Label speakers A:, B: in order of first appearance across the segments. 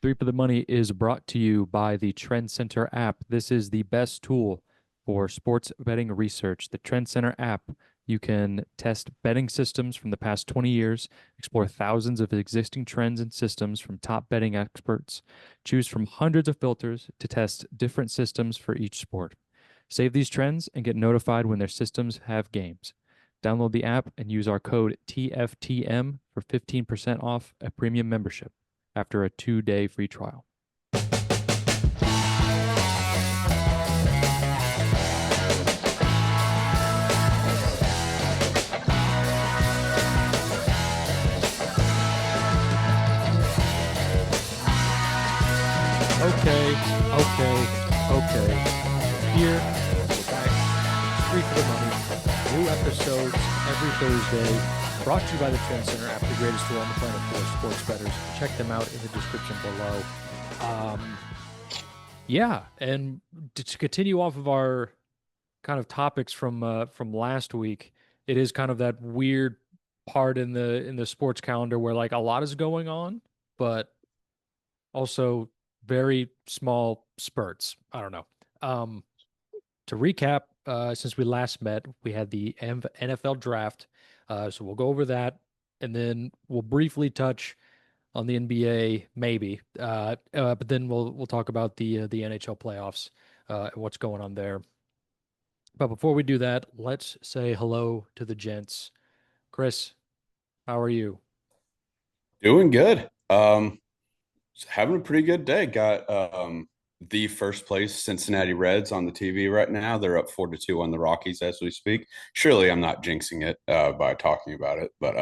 A: Three for the Money is brought to you by the Trend Center app. This is the best tool for sports betting research. The Trend Center app, you can test betting systems from the past 20 years, explore thousands of existing trends and systems from top betting experts, choose from hundreds of filters to test different systems for each sport. Save these trends and get notified when their systems have games. Download the app and use our code TFTM for 15% off a premium membership after a 2-day free trial. Okay. Here, we're back. Three for the Money. New episodes every Thursday. Brought to you by the Trend Center app, the greatest tool on the planet for sports bettors. Check them out in the description below. And to continue off of our kind of topics from last week, it is kind of that weird part in the sports calendar where like a lot is going on, but also very small spurts. I don't know. To recap, since we last met, we had the NFL draft. So we'll go over that, and then we'll briefly touch on the NBA, maybe. But then we'll talk about the NHL playoffs and what's going on there. But before we do that, let's say hello to the gents. Chris, how are you?
B: Doing good. Having a pretty good day. Got the first place Cincinnati Reds on the TV right now. They're up 4-2 on the Rockies as we speak. Surely I'm not jinxing it by talking about it, but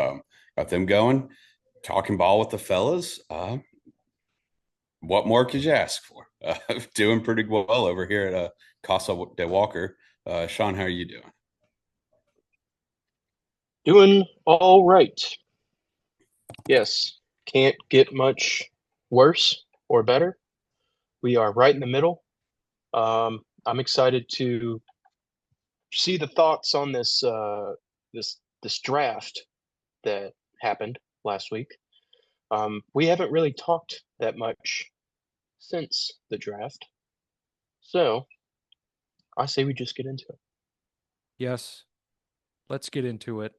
B: got them going. Talking ball with the fellas. What more could you ask for? Doing pretty well over here at Casa de Walker. Sean, how are you doing?
C: Doing all right. Yes, can't get much worse or better. We are right in the middle. I'm excited to see the thoughts on this draft that happened last week. We haven't really talked that much since the draft, so I say we just get into it.
A: Yes, let's get into it.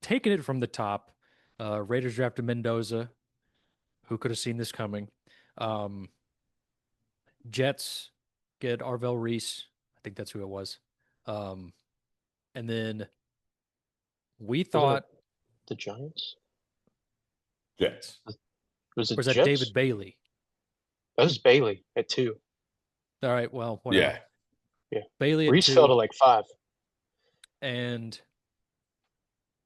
A: Taking it from the top, Raiders drafted Mendoza. Who could have seen this coming? Um, Jets get Arvell Reese. I think that's who it was. Um, and then we
C: Was that
A: thought,
C: the Giants?
B: Yes.
C: Was
A: or
C: it
A: is that
C: Jets?
A: David Bailey?
C: That was Bailey at 2.
A: All right, well, whatever.
B: Yeah.
C: Yeah,
A: Bailey at
C: Reese fell
A: 2.
C: to like 5.
A: And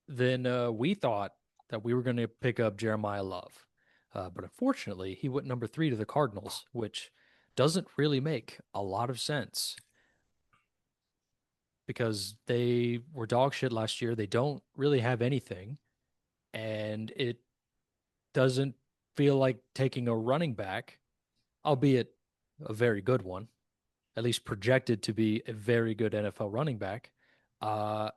A: then we thought that we were going to pick up Jeremiah Love. But unfortunately, he went number 3 to the Cardinals, which doesn't really make a lot of sense because they were dog shit last year. They don't really have anything, and it doesn't feel like taking a running back, albeit a very good one, at least projected to be a very good NFL running back. Uh,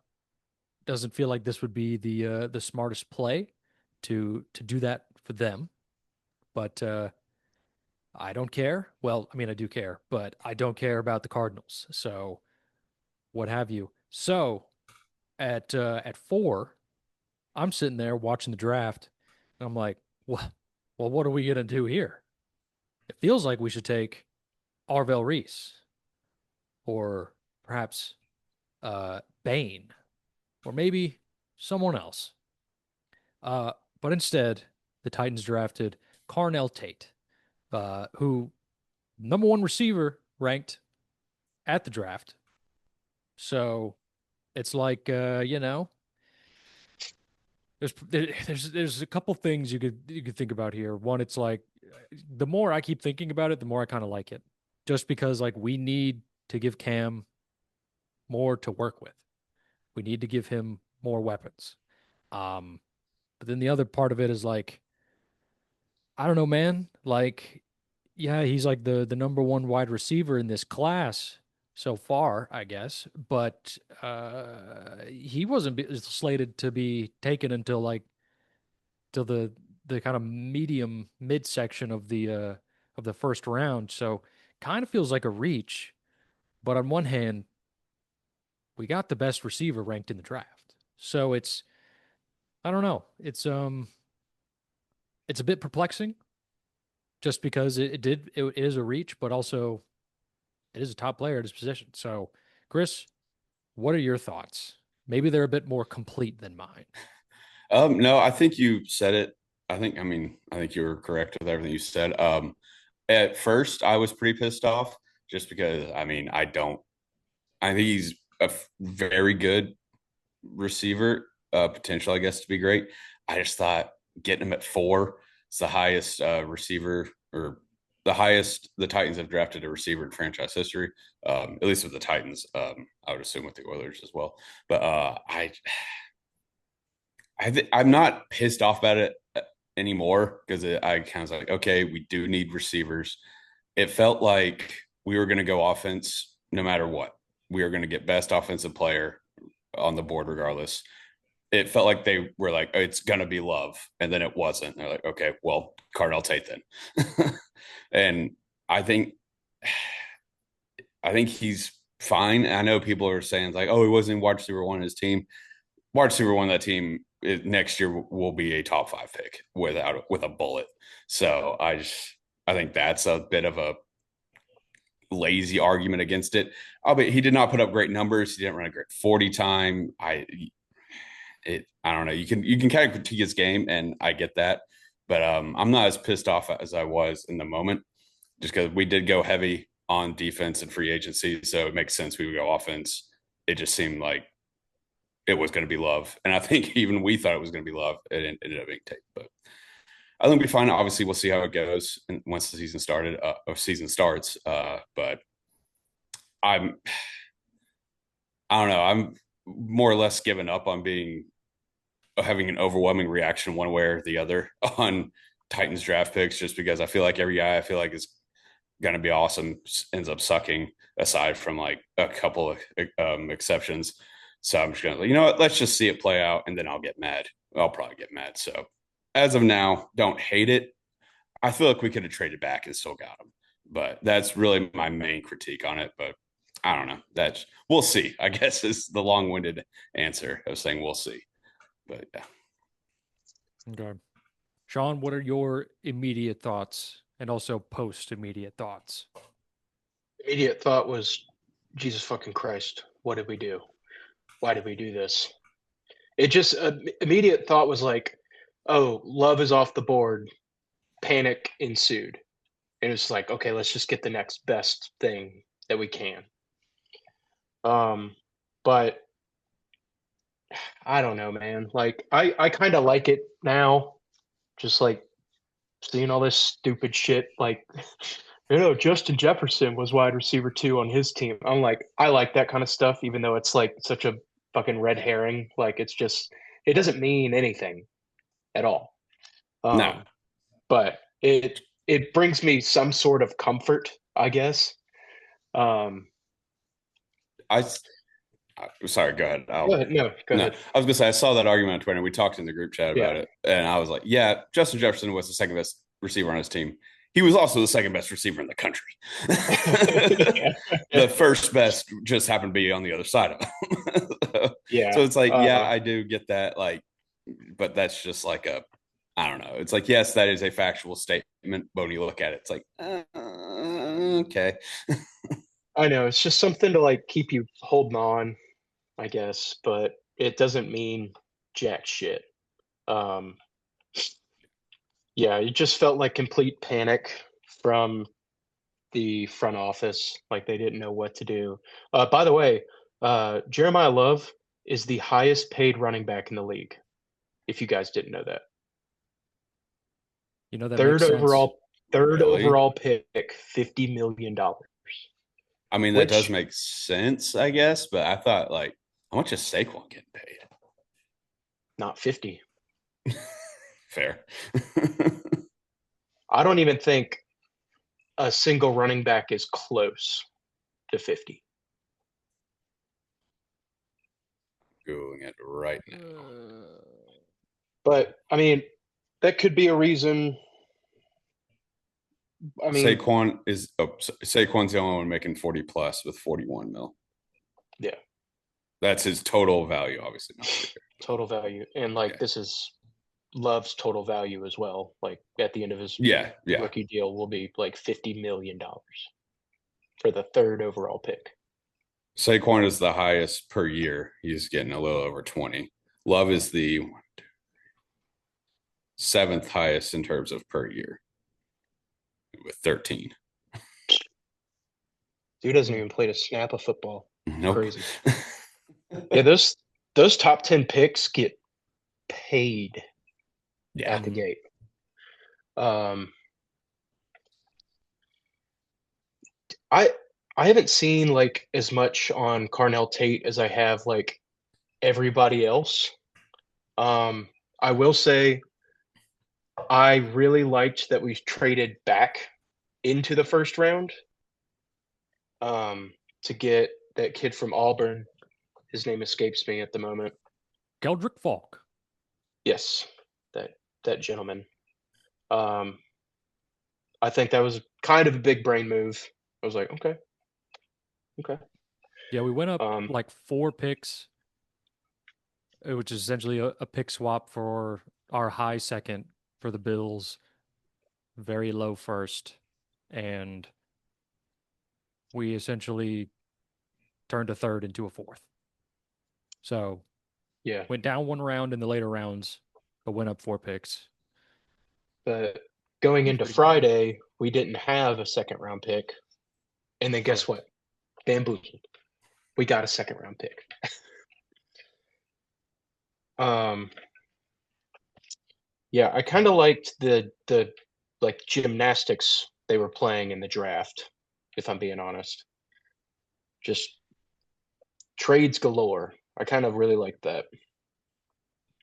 A: doesn't feel like this would be the smartest play to do that for them. But I don't care. Well, I mean, I do care, but I don't care about the Cardinals. So what have you? So at 4, I'm sitting there watching the draft, and I'm like, well, what are we gonna do here? It feels like we should take Arvell Reese or perhaps Bain or maybe someone else. Uh, but instead, the Titans drafted Carnell Tate, who number 1 receiver ranked at the draft. So it's like there's a couple things you could think about here. One, it's like the more I keep thinking about it, the more I kind of like it, just because like we need to give Cam more to work with. We need to give him more weapons. Um, but then the other part of it is like I don't know, man. Like, yeah, he's like the number 1 wide receiver in this class so far, I guess. But he wasn't slated to be taken until like till the the kind of medium midsection of the first round. So kind of feels like a reach. But on one hand, we got the best receiver ranked in the draft. So it's I don't know. It's a bit perplexing just because it is a reach, but also it is a top player at his position. So, Chris, what are your thoughts? Maybe they're a bit more complete than mine.
B: No, I think you said it. I think you were correct with everything you said. At first, I was pretty pissed off just because, I think he's a very good receiver, potential, I guess, to be great. I just thought getting him at 4 is the highest receiver or the highest the Titans have drafted a receiver in franchise history. At least with the Titans. I would assume with the Oilers as well. But I'm not pissed off about it anymore because I kind of was like, okay, we do need receivers. It felt like we were going to go offense no matter what. We are going to get best offensive player on the board regardless. It felt like they were like, oh, it's going to be Love. And then it wasn't. They're like, okay, well, Carnell Tate then. And I think he's fine. I know people are saying like, oh, he wasn't wide receiver one in his team. Wide receiver one of that team next year will be a top 5 pick with a bullet. So I think that's a bit of a lazy argument against it. He did not put up great numbers. He didn't run a great 40 time. I don't know. You can kind of critique his game, and I get that, but I'm not as pissed off as I was in the moment, just because we did go heavy on defense and free agency, so it makes sense we would go offense. It just seemed like it was going to be Love, and I think even we thought it was going to be Love. It ended up being Tate, but I think we'll be fine. Obviously, we'll see how it goes once the season starts. But I don't know. I'm more or less given up on having an overwhelming reaction one way or the other on Titans draft picks, just because I feel like every guy I feel like is going to be awesome ends up sucking, aside from like a couple of exceptions. So I'm just going to, what, let's just see it play out, and then I'll get mad. I'll probably get mad. So as of now, don't hate it. I feel like we could have traded back and still got him, but that's really my main critique on it. But I don't know. We'll see, I guess, is the long-winded answer of saying we'll see. But yeah.
A: Okay. Sean, what are your immediate thoughts and also post-immediate thoughts?
C: Immediate thought was, Jesus fucking Christ, what did we do? Why did we do this? It just immediate thought was like, oh, Love is off the board. Panic ensued. And it's like, okay, let's just get the next best thing that we can. But I don't know, man. Like I kind of like it now, just like seeing all this stupid shit. Like, Justin Jefferson was wide receiver 2 on his team. I'm like, I like that kind of stuff, even though it's like such a fucking red herring. Like, it doesn't mean anything at all.
B: No.
C: But it brings me some sort of comfort, I guess.
B: Sorry, go ahead.
C: Go ahead. No, go ahead.
B: I was gonna say I saw that argument on Twitter. We talked in the group chat about it, and I was like, "Yeah, Justin Jefferson was the second best receiver on his team. He was also the second best receiver in the country. The first best just happened to be on the other side of him. So it's like, I do get that. Like, but that's just like I don't know. It's like, yes, that is a factual statement, but when you look at it, it's like, okay.
C: I know, it's just something to like keep you holding on, I guess, but it doesn't mean jack shit. Yeah, it just felt like complete panic from the front office, like they didn't know what to do. By the way, Jeremiah Love is the highest paid running back in the league, if you guys didn't know that.
A: That
C: third
A: makes sense.
C: Overall pick, $50 million.
B: I mean, that does make sense, I guess, but I thought, like, how much is Saquon getting paid?
C: Not 50.
B: Fair.
C: I don't even think a single running back is close to 50.
B: Googling it right now.
C: But I mean, that could be a reason. I mean,
B: Saquon's the only one making 40 plus with 41 mil.
C: Yeah.
B: That's his total value, obviously.
C: Total value. And this is Love's total value as well. Like at the end of his rookie deal will be like $50 million for the third overall pick.
B: Saquon is the highest per year. He's getting a little over 20. Love is the seventh highest in terms of per year with 13.
C: Dude doesn't even play a snap of football.
B: Nope.
C: Crazy. Yeah, those top 10 picks get paid at the gate. I haven't seen as much on Carnell Tate as I have everybody else. I will say I really liked that we traded back into the first round to get that kid from Auburn. His name escapes me at the moment.
A: Geldrick Falk.
C: Yes, that gentleman. I think that was kind of a big brain move. I was like, okay.
A: Yeah, we went up 4 picks, which is essentially a pick swap for our high second for the Bills, very low first, and we essentially turned a third into a fourth. So,
C: yeah,
A: went down 1 round in the later rounds, but went up 4 picks.
C: But going into Friday, we didn't have a second round pick, and then guess what? Bamboozled. We got a second round pick. Yeah, I kind of liked the gymnastics they were playing in the draft, if I'm being honest. Just trades galore. I kind of really liked that.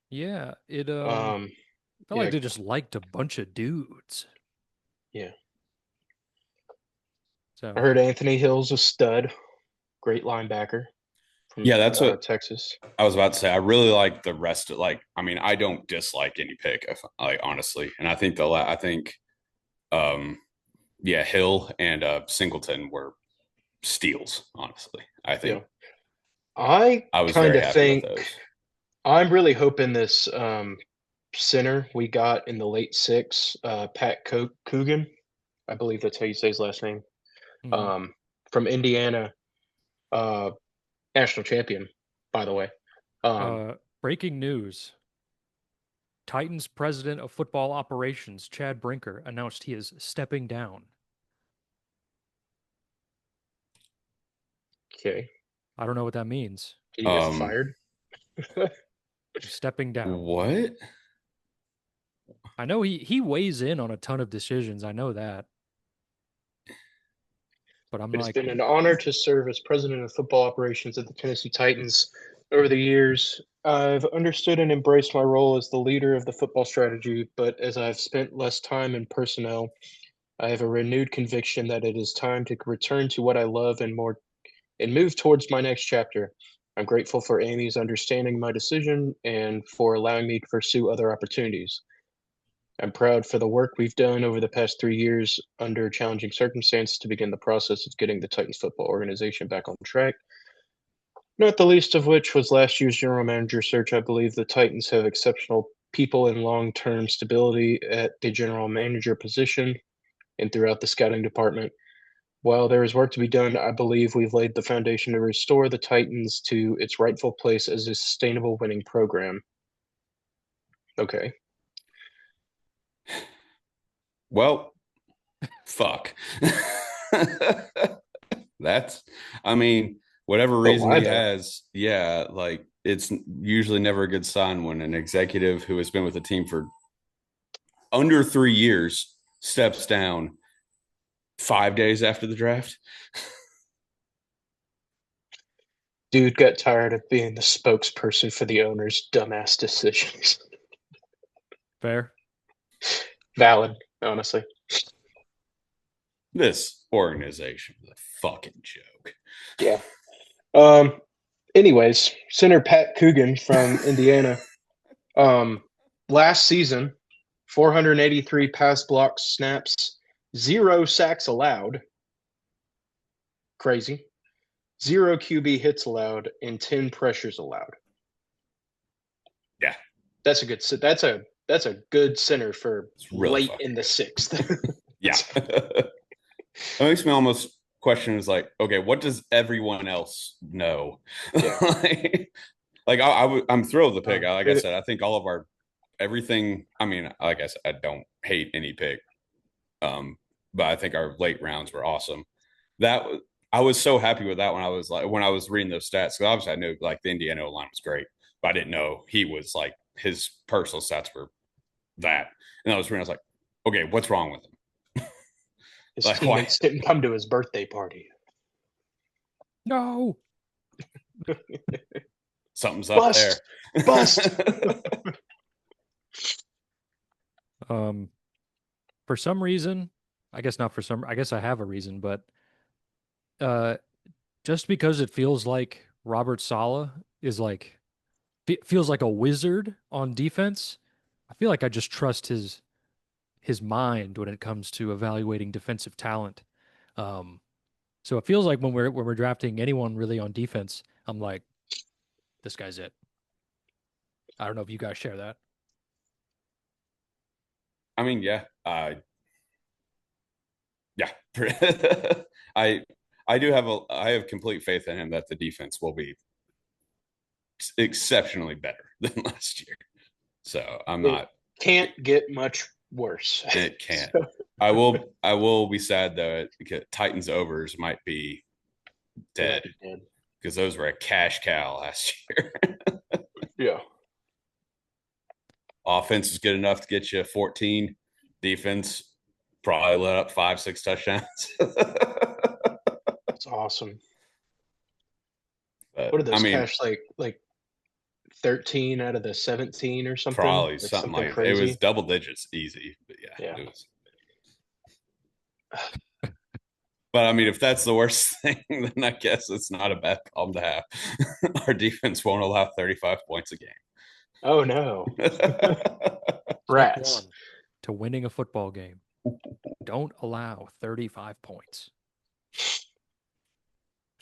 A: Yeah, it felt like they just liked a bunch of dudes.
C: Yeah.
A: So
C: I heard Anthony Hill's a stud, great linebacker.
B: That's what
C: Texas.
B: I was about to say. I really like the rest of I don't dislike any pick, honestly, and I think Hill and Singleton were steals. Honestly, I think.
C: Yeah. I
B: was
C: kind
B: very
C: of
B: happy
C: think
B: with those.
C: I'm really hoping this center we got in the late 6, Pat Coogan, I believe that's how you say his last name, from Indiana, national champion, by the way.
A: Breaking news. Titans president of football operations, Chad Brinker, announced he is stepping down.
C: Okay.
A: I don't know what that means.
C: Did he get fired?
A: Stepping down.
B: What?
A: I know he weighs in on a ton of decisions. I know that. But
C: it's been an honor to serve as president of football operations at the Tennessee Titans. Over the years, I've understood and embraced my role as the leader of the football strategy, but as I've spent less time in personnel, I have a renewed conviction that it is time to return to what I love and move towards my next chapter. I'm grateful for Amy's understanding my decision and for allowing me to pursue other opportunities. I'm proud for the work we've done over the past 3 years under challenging circumstances to begin the process of getting the Titans football organization back on track. Not the least of which was last year's general manager search. I believe the Titans have exceptional people and long-term stability at the general manager position and throughout the scouting department. While there is work to be done, I believe we've laid the foundation to restore the Titans to its rightful place as a sustainable winning program. Okay.
B: Well, fuck. Whatever reason he has, it's usually never a good sign when an executive who has been with the team for under 3 years steps down 5 days after the draft.
C: Dude got tired of being the spokesperson for the owner's dumbass decisions.
A: Fair.
C: Valid, honestly.
B: This organization is a fucking joke.
C: Yeah. Anyways, center Pat Coogan from Indiana. Last season 483 pass blocks, snaps, 0 sacks allowed. Crazy. 0 QB hits allowed, and 10 pressures allowed.
B: Yeah.
C: That's a good center for
B: really
C: late in the sixth.
B: Yeah. It makes me almost question is like, okay, what does everyone else know?
C: Yeah.
B: I'm thrilled with the pick. Like I said, I think all of our everything. I mean, like I said, I don't hate any pick, but I think our late rounds were awesome. That I was so happy with that when I was reading those stats, because obviously I knew like the Indiana line was great, but I didn't know he was like his personal stats were that. And I was like, okay, what's wrong with him?
C: His like, teammates didn't come to his birthday party.
A: No.
B: Something's up there.
C: Bust.
A: For some reason, I guess not for some, I guess I have a reason, but just because it feels like Robert Salah is like, feels like a wizard on defense, I feel like I just trust his mind when it comes to evaluating defensive talent. So it feels like when we're drafting anyone really on defense, I'm like, this guy's it. I don't know if you guys share that.
B: I mean, yeah. Yeah. I have complete faith in him that the defense will be exceptionally better than last year. So
C: can't get much worse.
B: It can't. I will be sad though, because Titans overs might be dead because those were a cash cow last year.
C: Yeah.
B: Offense is good enough to get you 14. Defense probably let up 5-6 touchdowns.
C: That's awesome. But, what are those cash like 13 out of the 17 or something?
B: Probably something like crazy. It was double digits easy, but yeah. It was. But I mean, if that's the worst thing, then I guess it's not a bad problem to have. Our defense won't allow 35 points a game.
C: Oh no. Rats.
A: To winning a football game. Don't allow 35 points.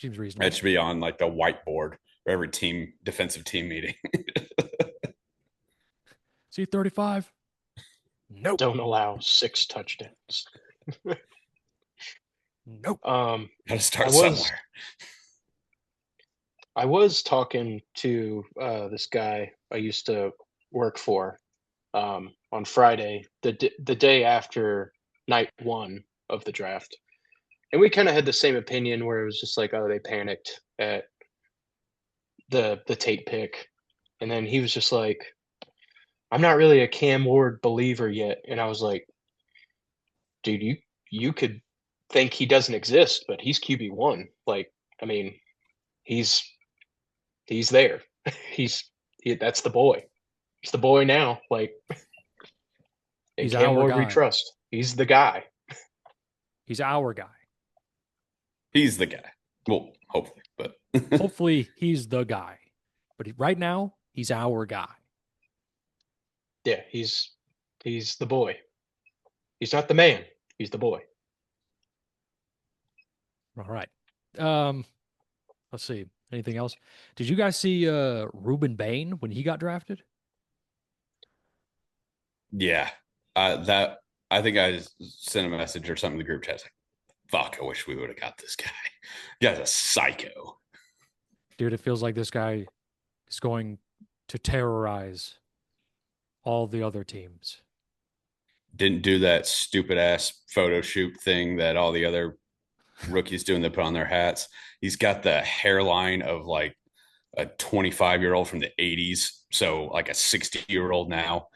A: Seems reasonable.
B: That should be on like the whiteboard for every defensive team meeting.
A: See 35? Nope.
C: Don't allow 6 touchdowns.
A: Nope.
B: Gotta start somewhere.
C: I was talking to this guy I used to work for on Friday, the day after night 1 of the draft. And we kind of had the same opinion where it was just like, oh, they panicked at the Tate pick. And then he was just like, I'm not really a Cam Ward believer yet. And I was like, dude, you could think he doesn't exist, but he's QB1. Like, I mean, he's there. That's the boy. It's the boy now. Like,
A: he's
C: Cam
A: our
C: Ward
A: guy.
C: We trust. He's the guy.
A: He's our guy.
B: He's the guy. Well, hopefully, but
A: hopefully he's the guy. But right now, he's our guy.
C: Yeah, he's the boy. He's not the man. He's the boy.
A: All right. Let's see. Anything else? Did you guys see Ruben Bain when he got drafted?
B: Yeah. I think I sent a message or something to the group chat. Like, fuck, I wish we would have got this guy. This guy's a psycho.
A: Dude, it feels like this guy is going to terrorize all the other teams.
B: Didn't do that stupid ass photo shoot thing that all the other rookies do, and they put on their hats. He's got the hairline of like a 25-year-old from the 80s. So like a 60-year-old now.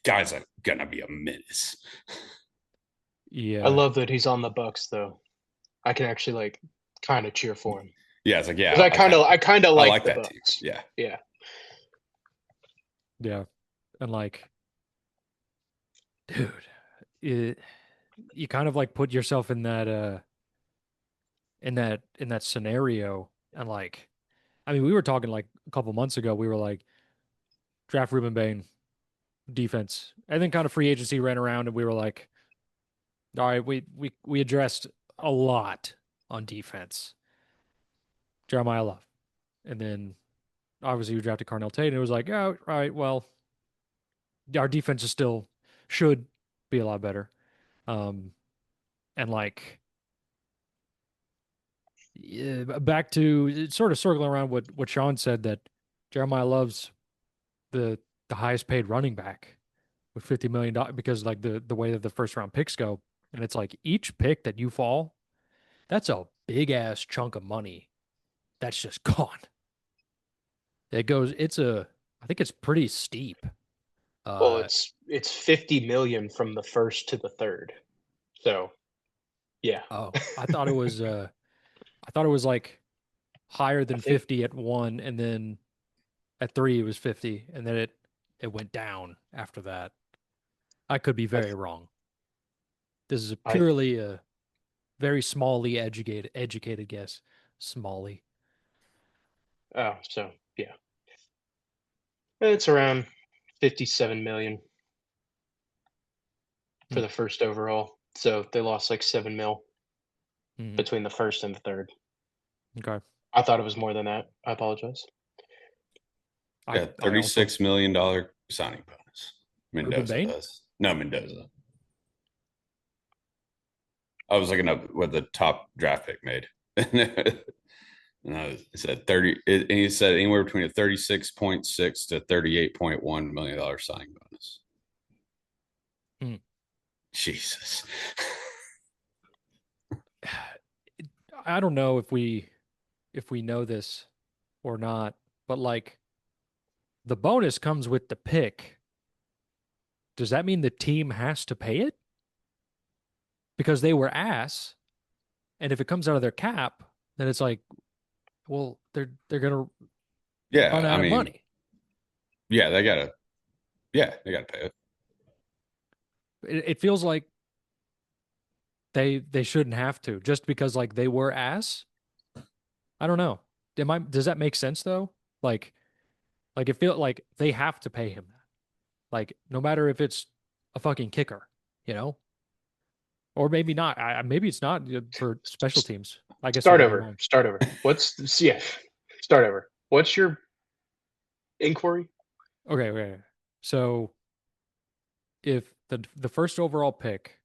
B: Guy's gonna be a menace.
C: Yeah. I love that he's on the Bucks though. I can actually like kind of cheer for him.
B: Yeah, it's like, yeah.
C: I kind of like the
B: that
C: Bucks.
B: Team. Yeah.
C: Yeah.
A: Yeah. And like, dude, you kind of like put yourself in that in that scenario, and like, I mean, we were talking like a couple months ago, we were like, draft Ruben Bain, defense. And then kind of free agency ran around and we were like, all right, we addressed a lot on defense. Jeremiah Love. And then obviously we drafted Carnell Tate and it was like, oh, all right, well, our defense is still should be a lot better. And like yeah, back to sort of circling around what Sean said that Jeremiah Love's the the highest paid running back with $50 million because like the way that the first round picks go, and it's like each pick that you fall, that's a big ass chunk of money that's just gone. It goes, I think it's pretty steep.
C: Well,
A: Uh,
C: it's 50 million from the first to the third. So, yeah,
A: oh, I thought it was like higher
C: I
A: than
C: think
A: 50 at one, and then at three it was 50, and then it went down after that. I could be
C: I
A: very wrong. This is a
C: I
A: purely a very smally educated guess. Smally.
C: oh, so yeah. It's around 57 million for
A: Hmm.
C: the first overall. So they lost like 7 mil
A: Mhm.
C: between the first and the third.
A: Okay.
C: I thought it was more than that. I apologize.
A: I
B: Yeah,
A: I also
B: $36 million signing bonus.
A: Ruben
B: Mendoza
A: Bain.
B: does. No, Mendoza. I was looking up what the top draft pick made. And it said 30, and he said anywhere between a 36.6 to $38.1 million signing bonus.
A: Hmm.
B: Jesus.
A: I don't know if we know this or not, but like the bonus comes with the pick. Does that mean the team has to pay it? Because they were ass, and if it comes out of their cap, then it's like, well, they're gonna run
B: Yeah, I
A: out of
B: mean,
A: money.
B: yeah, they gotta pay it.
A: It feels like they shouldn't have to just because like they were ass. I don't know. Does that make sense though? Like it feel like they have to pay him that. Like no matter if it's a fucking kicker, you know? Or maybe not. Maybe it's not for special teams. I guess
C: Start
A: they're getting
C: over.
A: wrong.
C: Start over. Yeah, start over. What's your inquiry?
A: Okay. So if the first overall pick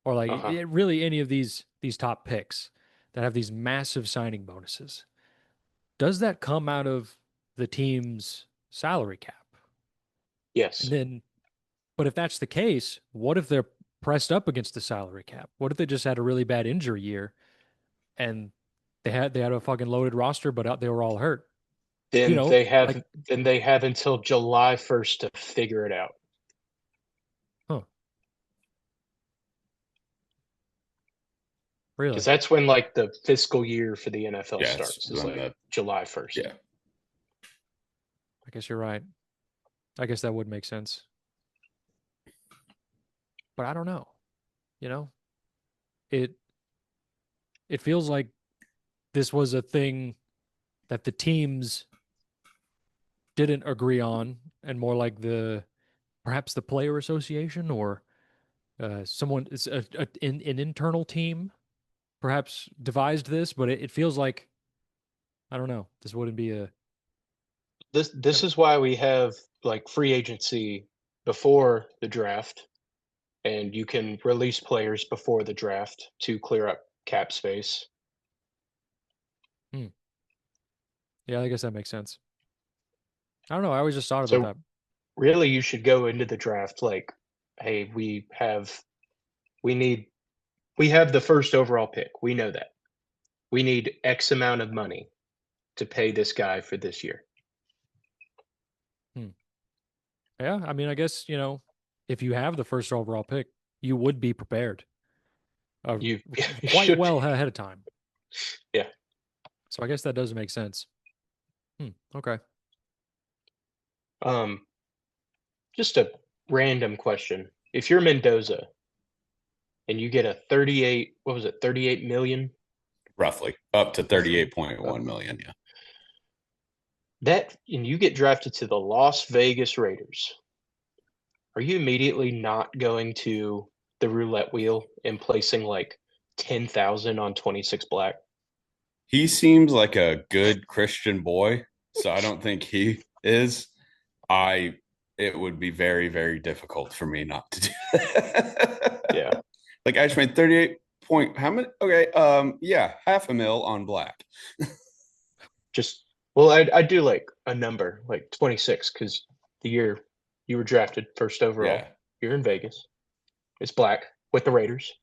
A: or like
C: Uh-huh.
A: really any of these top picks that have these massive signing bonuses, does that come out of the team's salary cap? And
C: Yes.
A: then, but if that's the case, what if they're pressed up against the salary cap? What if they just had a really bad injury year and they had a fucking loaded roster, but they were all hurt? You
C: Then
A: know,
C: they
A: like,
C: have then they have until July 1st to figure it out.
A: huh,
C: Because
A: really?
C: that's when like the fiscal year for the NFL
B: Yeah, it's
C: starts is
B: when
C: like July 1st.
B: yeah.
A: I guess you're right. I guess that would make sense. But I don't know. You know, it it feels like this was a thing that the teams didn't agree on, and more like the perhaps the player association or someone it's an internal team perhaps devised this, but it feels like I don't know. This wouldn't be a
C: This is why we have like free agency before the draft, and you can release players before the draft to clear up cap space.
A: hmm. Yeah, I guess that makes sense. I don't know. I always just thought about
C: So
A: that.
C: really you should go into the draft like, hey, we need we have the first overall pick. We know that. We need X amount of money to pay this guy for this year.
A: Hmm. Yeah, I mean, I guess if you have the first overall pick, you would be prepared
C: You, you
A: quite
C: should.
A: well ahead of time.
C: Yeah.
A: So I guess that does make sense. Okay.
C: Um, just a random question. If you're Mendoza and you get a 38, what was it, 38 million?
B: Roughly up to
C: Roughly.
B: 38.1 million. Yeah.
C: That and you get drafted to the Las Vegas Raiders. are you immediately not going to the roulette wheel and placing like 10,000 on 26 black?
B: He seems like a good Christian boy, so I don't think he is. I it would be very, very difficult for me not to do that.
C: Yeah.
B: Like I just made 38 point how many okay, yeah, half a mil on black.
C: Just, well, I do like a number, like 26, because the year you were drafted first overall.
B: Yeah.
C: You're in Vegas. It's black with the Raiders.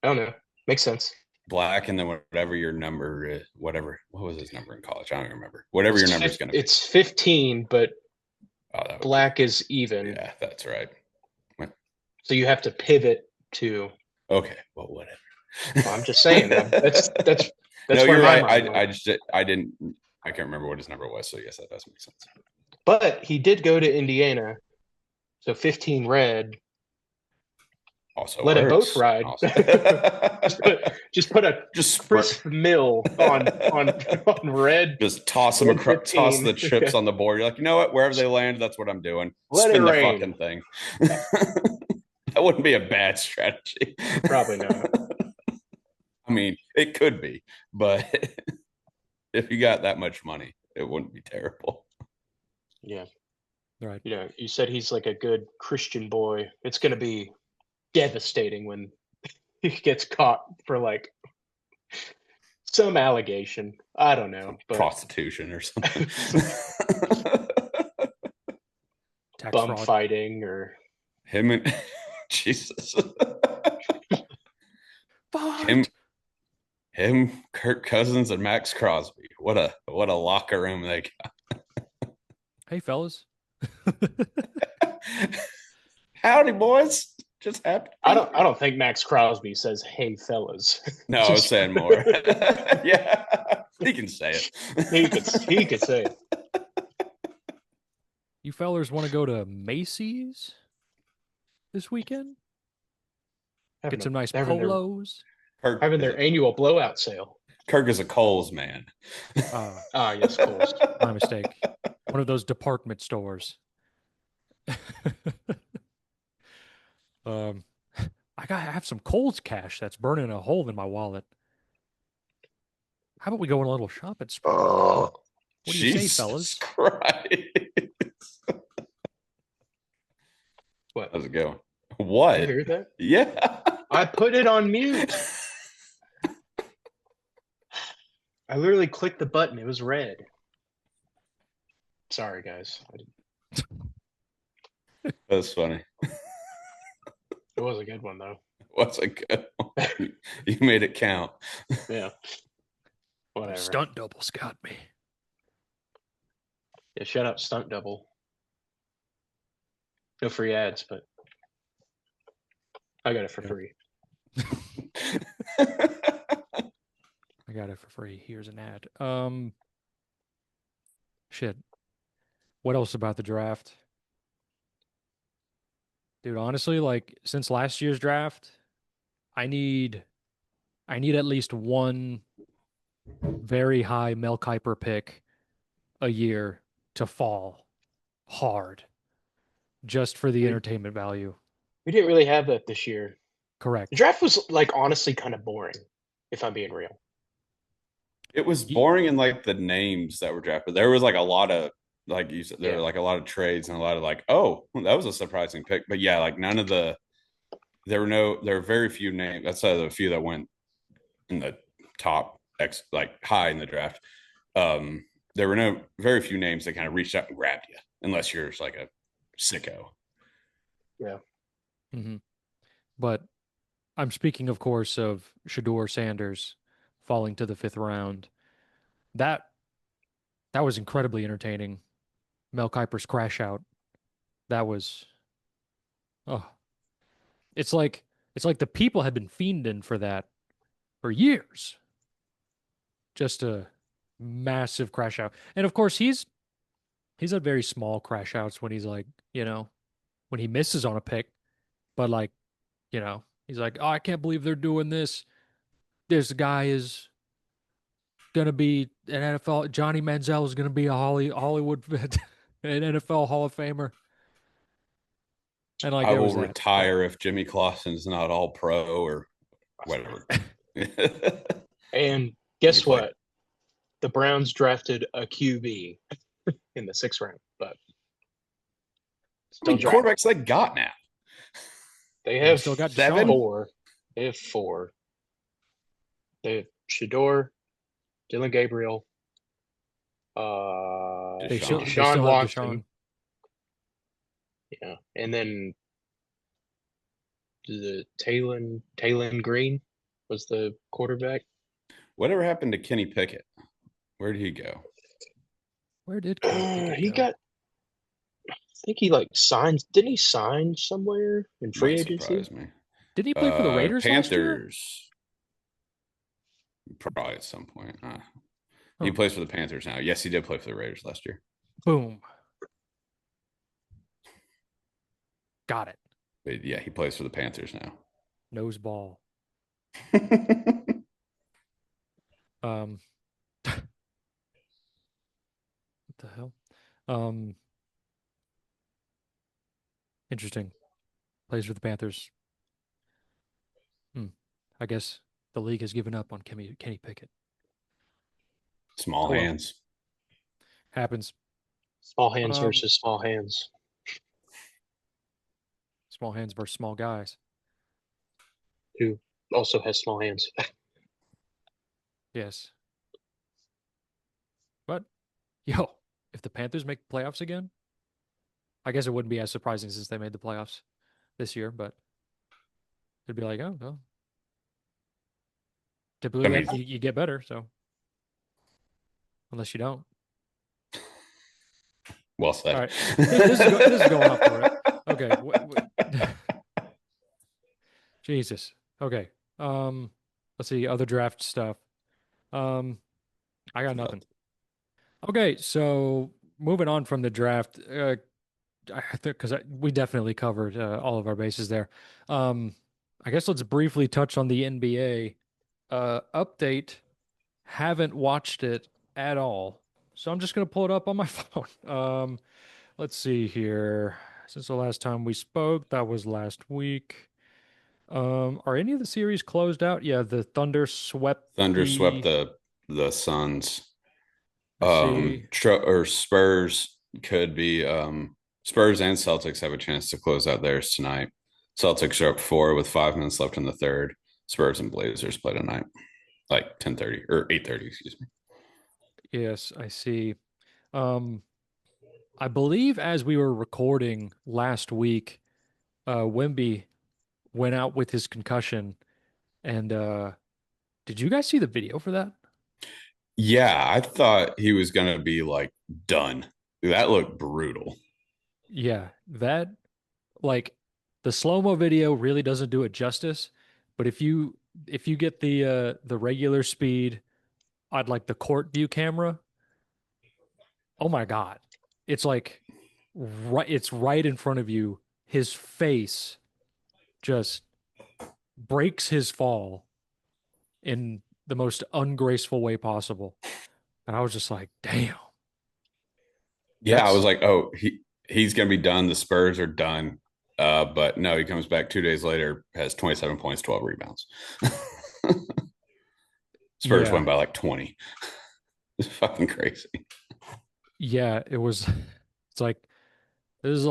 C: I don't know. Makes sense.
B: Black and then whatever your number is, whatever. What was his number in college? I don't remember. Whatever your number is going to be.
C: It's 15, but black is even.
B: Yeah, that's right.
C: So you have to pivot to.
B: Okay, well, whatever.
C: Well, I'm just saying that's
B: no,
C: where
B: you're
C: my
B: right.
C: mind went.
B: I can't remember what his number was. So yes, that does make sense.
C: But he did go to Indiana, so 15 red.
B: Also,
C: let them both ride. just put a crisp mill on red.
B: Just toss them across, toss the chips on the board. You're like, you know what? Wherever they land, that's what I'm doing.
C: Let
B: Spin
C: it
B: the
C: rain.
B: fucking thing. That wouldn't be a bad strategy.
C: Probably not.
B: I mean, it could be, but if you got that much money, it wouldn't be terrible.
C: Yeah.
A: Right.
C: You know, you said he's like a good Christian boy. It's going to be devastating when he gets caught for like some allegation. I don't know.
B: But prostitution or something.
C: Bum fraud. Fighting or
B: him and Jesus. Him, Kirk Cousins, and Max Crosby. What a locker room they got.
A: Hey, fellas.
B: Howdy, boys. Just happy.
C: I don't think Max Crosby says "Hey, fellas."
B: No, I was saying more. Yeah, he can say
C: it. He could say it.
A: You fellers want to go to Macy's this weekend? Get some nice polos.
C: Having their annual blowout sale.
B: Kirk is a Kohl's man.
C: Yes, Kohl's.
A: My mistake. One of those department stores. I have some Kohl's cash that's burning a hole in my wallet. How about we go on a little shopping spree?
B: Oh,
A: what do you say, fellas?
B: Christ.
C: What?
B: How's it going? What?
C: You hear that?
B: Yeah.
C: I put it on mute. I literally clicked the button. It was red. Sorry, guys.
B: That's funny.
C: It was a good one, though.
B: It was a good one. You made it count.
C: Yeah. Whatever.
A: Stunt doubles got me.
C: Yeah, shut up, stunt double. No free ads, but I got it for free.
A: I got it for free. Here's an ad. Shit. What else about the draft? Dude, honestly, like since last year's draft, I need at least one very high Mel Kiper pick a year to fall hard just for the entertainment value.
C: We didn't really have that this year.
A: Correct.
C: The draft was like honestly kind of boring, if I'm being real.
B: It was boring in like the names that were drafted. There was like a lot of, like you said, there were like a lot of trades and a lot of like, oh, that was a surprising pick. But yeah, like there were very few names. That's the few that went in the top like high in the draft. There were very few names that kind of reached out and grabbed you, unless you're just like a sicko.
C: Yeah.
A: Mm-hmm. But I'm speaking, of course, of Shedeur Sanders falling to the 5th round. That was incredibly entertaining. Mel Kiper's crash out. That was, it's like the people had been fiending for that for years. Just a massive crash out. And of course, he's had very small crash outs when he's like, when he misses on a pick, but like, he's like, oh, I can't believe they're doing this. This guy is going to be an NFL. Johnny Manziel is going to be a Hollywood, an NFL Hall of Famer. And like
B: I
A: there
B: will
A: was that.
B: retire if Jimmy Clausen's not all pro or whatever.
C: And
B: He
C: guess
B: played.
C: what? The Browns drafted a QB in the 6th round, but
B: How
C: still
B: many
C: draft.
B: quarterbacks they got now?
C: They
A: They
C: have
A: still got
B: Seven?
A: Deshaun.
C: 4. They have 4. They have Shador, Dylan Gabriel,
A: They still
C: Deshaun
A: have
C: Watson.
A: Deshaun.
C: Yeah, and then the Talon Green was the quarterback.
B: Whatever happened to Kenny Pickett? Where did he go?
A: Where did Kenny Pickett
C: He
A: go?
C: got. I think he signed. Didn't he sign somewhere in free
B: Might
C: agency?
B: surprise me.
A: Did he play for the Raiders last year?
B: Panthers. Probably at some point. He
A: Huh.
B: plays for the Panthers now. Yes, he did play for the Raiders last year.
A: Boom. Got it.
B: But yeah, he plays for the Panthers now.
A: Nose ball. What the hell? Interesting. Plays for the Panthers. I guess the league has given up on Kenny Pickett.
B: Small
A: Oh, well.
B: hands.
A: Happens.
C: Small hands versus small hands.
A: Small hands versus small guys.
C: Who also has small hands.
A: Yes. But, yo, if the Panthers make the playoffs again, I guess it wouldn't be as surprising since they made the playoffs this year, but it'd be like, oh, well. Typically, you get better, so. Unless you don't.
B: Well said.
A: All right. This is going off for it. Okay. Jesus. Okay. Let's see. Other draft stuff. I got nothing. Okay, so moving on from the draft, I think because we definitely covered all of our bases there. I guess let's briefly touch on the NBA update. Haven't watched it at all, so I'm just gonna pull it up on my phone. Let's see here. Since the last time we spoke, that was last week. Are any of the series closed out? Yeah, the Thunder swept
B: the Suns.
A: I see.
B: Or Spurs could be Spurs and Celtics have a chance to close out theirs tonight. Celtics are up 4 with 5 minutes left in the third. Spurs and Blazers play tonight, like 10:30 or 8:30, excuse me.
A: Yes, I see. I believe as we were recording last week, Wemby went out with his concussion. And did you guys see the video for that?
B: Yeah, I thought he was gonna be like done. That looked brutal.
A: Yeah, that like the slow-mo video really doesn't do it justice. But if you get the regular speed, I'd like the court view camera. Oh my God. It's like it's right in front of you. His face just breaks his fall in the most ungraceful way possible. And I was just like, damn.
B: Yeah, I was like, oh, he's gonna be done. The Spurs are done. But no, he comes back 2 days later, has 27 points, 12 rebounds. Spurs win by like 20. It's fucking crazy.
A: Yeah, it was. It's like is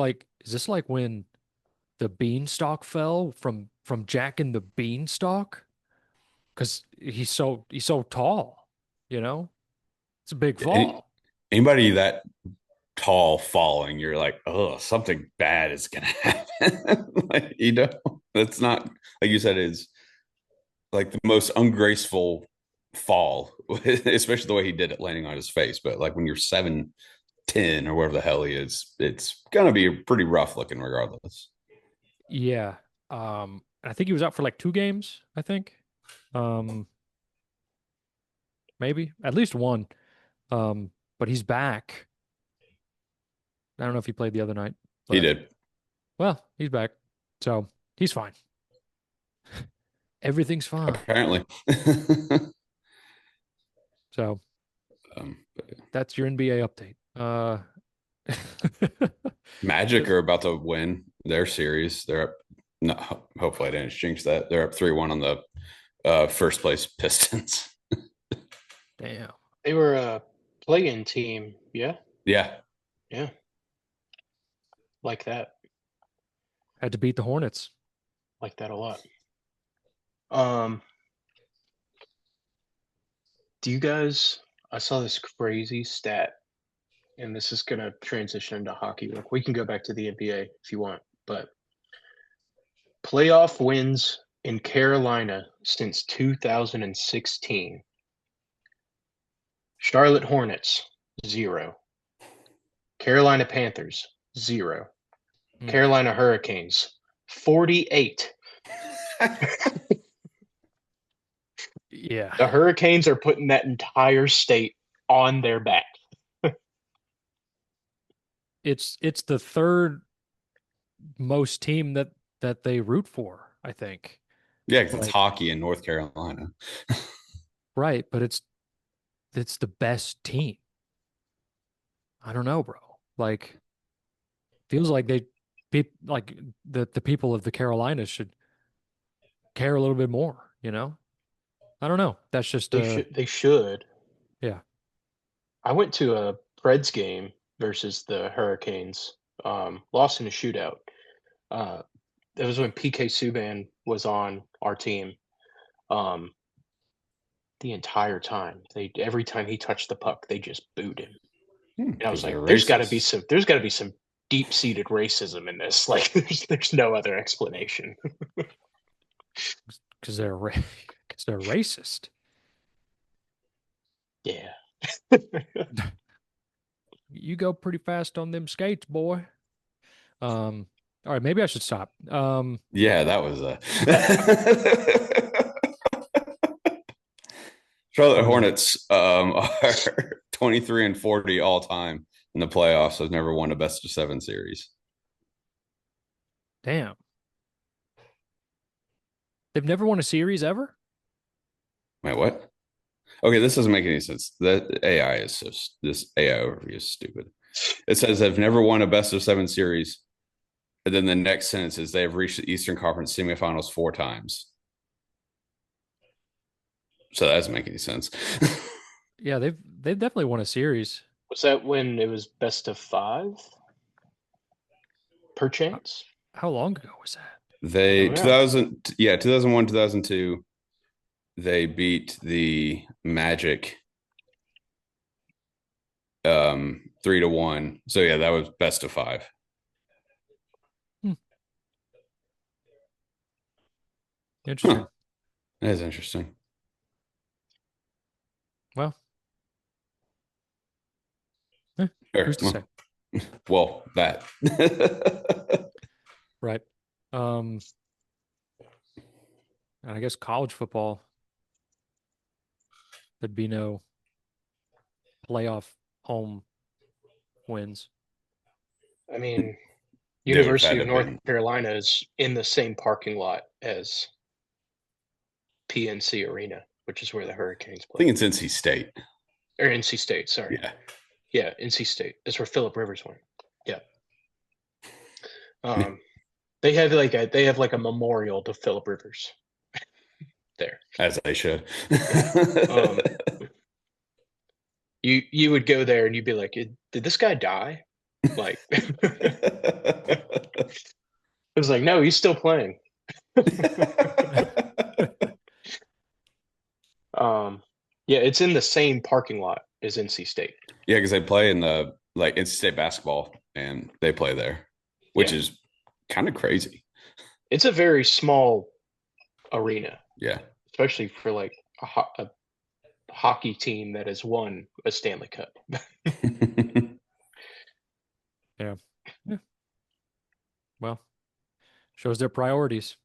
A: this like when the beanstalk fell from Jack and the Beanstalk? Because he's so tall, you know? It's a big fall.
B: Anybody that tall falling, you're like, oh, something bad is gonna happen. Like, that's not like you said, is like the most ungraceful fall, especially the way he did it landing on his face. But like when you're 7'10" or whatever the hell he is, it's gonna be pretty rough looking regardless.
A: Yeah. I think he was out for like 2 games, I think. Maybe at least one. But he's back. I don't know if he played the other night.
B: He did.
A: Well, he's back. So he's fine. Everything's fine.
B: Apparently.
A: So that's your NBA update.
B: Magic are about to win their series. They're up. No, hopefully I didn't jinx that. They're up 3-1 on the first place Pistons.
A: Damn.
C: They were a play-in team. Yeah.
B: Yeah.
C: Yeah. Like that.
A: Had to beat the Hornets.
C: Like that a lot. Do you guys, I saw this crazy stat, and this is going to transition into hockey. Look, we can go back to the NBA if you want, but playoff wins in Carolina since 2016. Charlotte Hornets, 0. Carolina Panthers, 0. Carolina Hurricanes, 48.
A: Yeah.
C: The Hurricanes are putting that entire state on their back.
A: It's the third most team that they root for, I think.
B: Yeah, because it's hockey in North Carolina.
A: Right, but it's the best team. I don't know, bro. Like, feels like the people of the Carolinas should care a little bit more, you know? I don't know. That's just
C: They should.
A: Yeah.
C: I went to a Preds game versus the Hurricanes. Lost in a shootout. That was when PK Subban was on our team. The entire time, every time he touched the puck, they just booed him. And I was like, there's got to be some deep-seated racism in this. Like, there's no other explanation.
A: Because they're racist.
C: Yeah.
A: You go pretty fast on them skates, boy. All right, maybe I should stop.
B: Yeah, that was a Charlotte Hornets are 23-40 all time in the playoffs. Have never won a best of 7 series.
A: Damn. They've never won a series ever?
B: Wait, what? Okay, this doesn't make any sense. This AI overview is stupid. It says they've never won a best of 7 series. And then the next sentence is they have reached the Eastern Conference semifinals 4 times. So that doesn't make any sense.
A: Yeah, they've definitely won a series.
C: Was that when it was best of 5? Perchance?
A: How long ago was that?
B: They 2001, 2002. They beat the Magic 3-1. So yeah, that was best of 5.
A: Interesting.
B: Huh. That is interesting.
A: Well, who's to say?
B: Well, that.
A: Right. And I guess college football, there'd be no playoff home wins.
C: I mean, University of North Carolina is in the same parking lot as PNC Arena, which is where the Hurricanes play.
B: I think it's NC State.
C: Or NC State, sorry.
B: Yeah.
C: Yeah, NC State. That's where Phillip Rivers went. Yeah. They have like a memorial to Phillip Rivers there.
B: As they should.
C: You would go there and you'd be like, did this guy die? Like, it was like, no, he's still playing. Yeah, it's in the same parking lot as NC State.
B: Yeah, because they play in the NC State basketball, and they play there, which is kind of crazy.
C: It's a very small arena.
B: Yeah,
C: especially for like a hockey team that has won a Stanley Cup.
A: Yeah. Well, shows their priorities.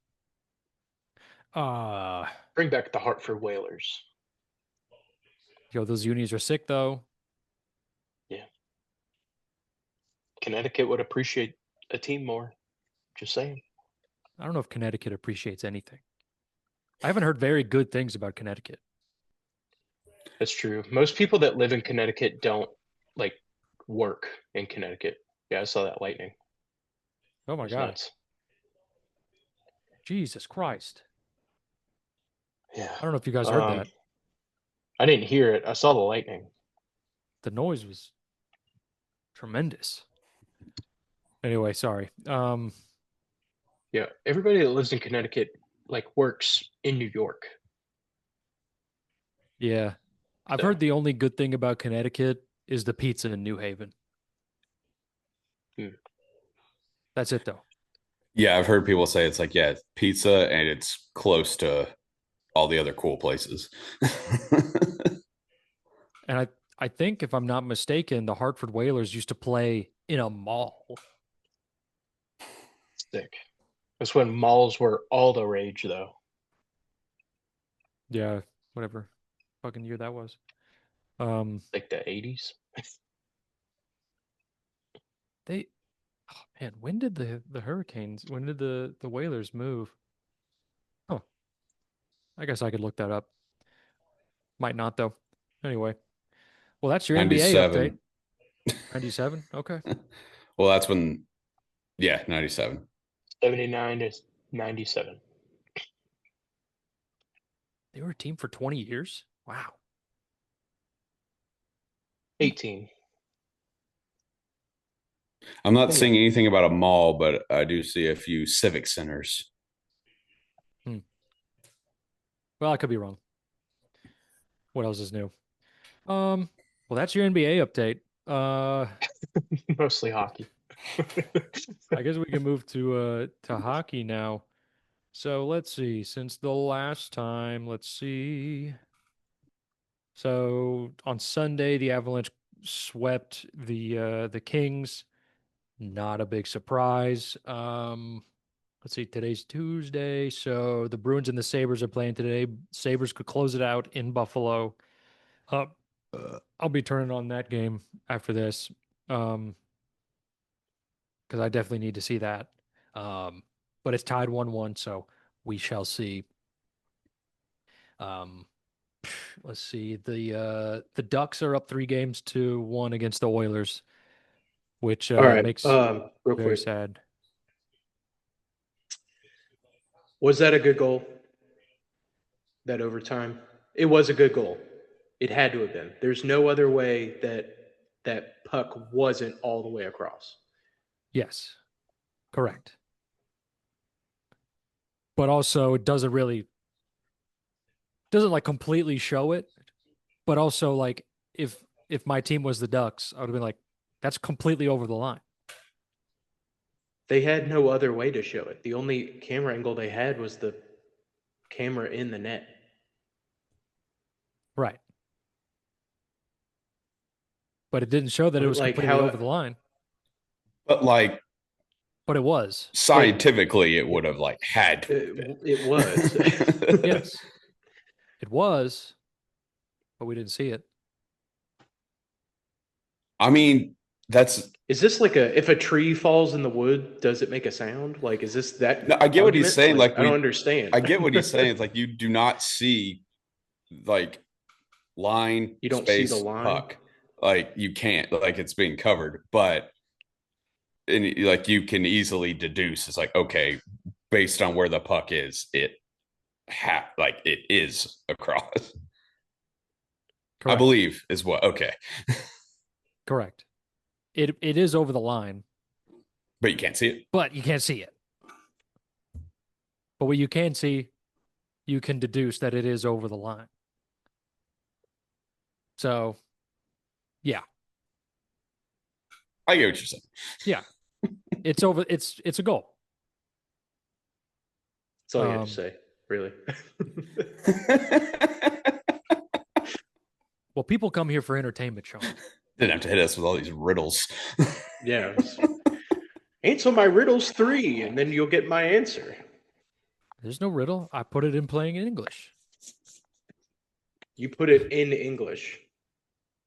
C: Bring back the Hartford Whalers.
A: Yo, those unis are sick though.
C: Yeah. Connecticut would appreciate a team more. Just saying.
A: I don't know if Connecticut appreciates anything. I haven't heard very good things about Connecticut. That's
C: true. Most people that live in Connecticut don't like work in Connecticut. Yeah, I saw that lightning.
A: Oh my
C: It was
A: God.
C: nuts.
A: Jesus Christ.
C: Yeah.
A: I don't know if you guys heard that.
C: I didn't hear it. I saw the lightning.
A: The noise was tremendous. Anyway, sorry.
C: Yeah, everybody that lives in Connecticut works in New York.
A: Yeah. I've
C: So.
A: heard the only good thing about Connecticut is the pizza in New Haven. That's it though.
B: Yeah, I've heard people say it's like, yeah, pizza and it's close to all the other cool places.
A: And I think if I'm not mistaken, the Hartford Whalers used to play in a mall.
C: Sick. That's when malls were all the rage, though.
A: Yeah, whatever fucking year that was.
C: Like the 80s.
A: They oh man, when did the Hurricanes, when did the Whalers move? Oh, I guess I could look that up. Might not though. Anyway. Well, that's your NBA update.
B: 97.
A: 97? Okay.
B: Well, that's when, yeah, 97.
C: 79 to 97.
A: They were a team for 20 years? Wow.
C: 18.
B: I'm not seeing anything about a mall, but I do see a few civic centers.
A: Well, I could be wrong. What else is new? Well, that's your NBA update.
C: Mostly hockey.
A: I guess we can move to hockey now. So let's see. Since the last time, let's see. So on Sunday, the Avalanche swept the Kings. Not a big surprise. Let's see. Today's Tuesday, so the Bruins and the Sabres are playing today. Sabres could close it out in Buffalo. I'll be turning on that game after this. Because I definitely need to see that. But it's tied 1-1, so we shall see. Let's see. The Ducks are up 3-1 against the Oilers, which
C: All right.
A: makes
C: Real
A: very
C: quick.
A: sad.
C: Was that a good goal? That overtime? It was a good goal. It had to have been. There's no other way that puck wasn't all the way across.
A: Yes, correct. But also, it doesn't like completely show it. But also, like if my team was the Ducks, I would have been like, that's completely over the line.
C: They had no other way to show it. The only camera angle they had was the camera in the net.
A: Right. But it didn't show that it was completely over the line.
B: But
A: But it was.
B: Scientifically, it would have had to.
C: It was.
A: Yes. It was, but we didn't see it.
B: I mean,
C: Is this if a tree falls in the wood, does it make a sound? Is this that?
B: No, I get what he's saying.
C: I don't understand.
B: I get what he's saying. It's like you do not see line.
C: You don't
B: space,
C: see the line.
B: puck. You can't. It's being covered, but you can easily deduce. It's okay, based on where the puck is, it is across.
A: Correct.
B: I believe is what. Okay.
A: Correct. It is over the line.
B: But you can't see it.
A: But you can't see it. But what you can see, you can deduce that it is over the line. So, yeah.
B: I get what you're saying.
A: Yeah. It's over. It's a goal.
C: That's all you have to say, really.
A: Well, people come here for entertainment, Sean.
B: Didn't have to hit us with all these riddles.
C: Yeah. Answer my riddles 3, and then you'll get my answer.
A: There's no riddle. I put it in plain English.
C: You put it in English.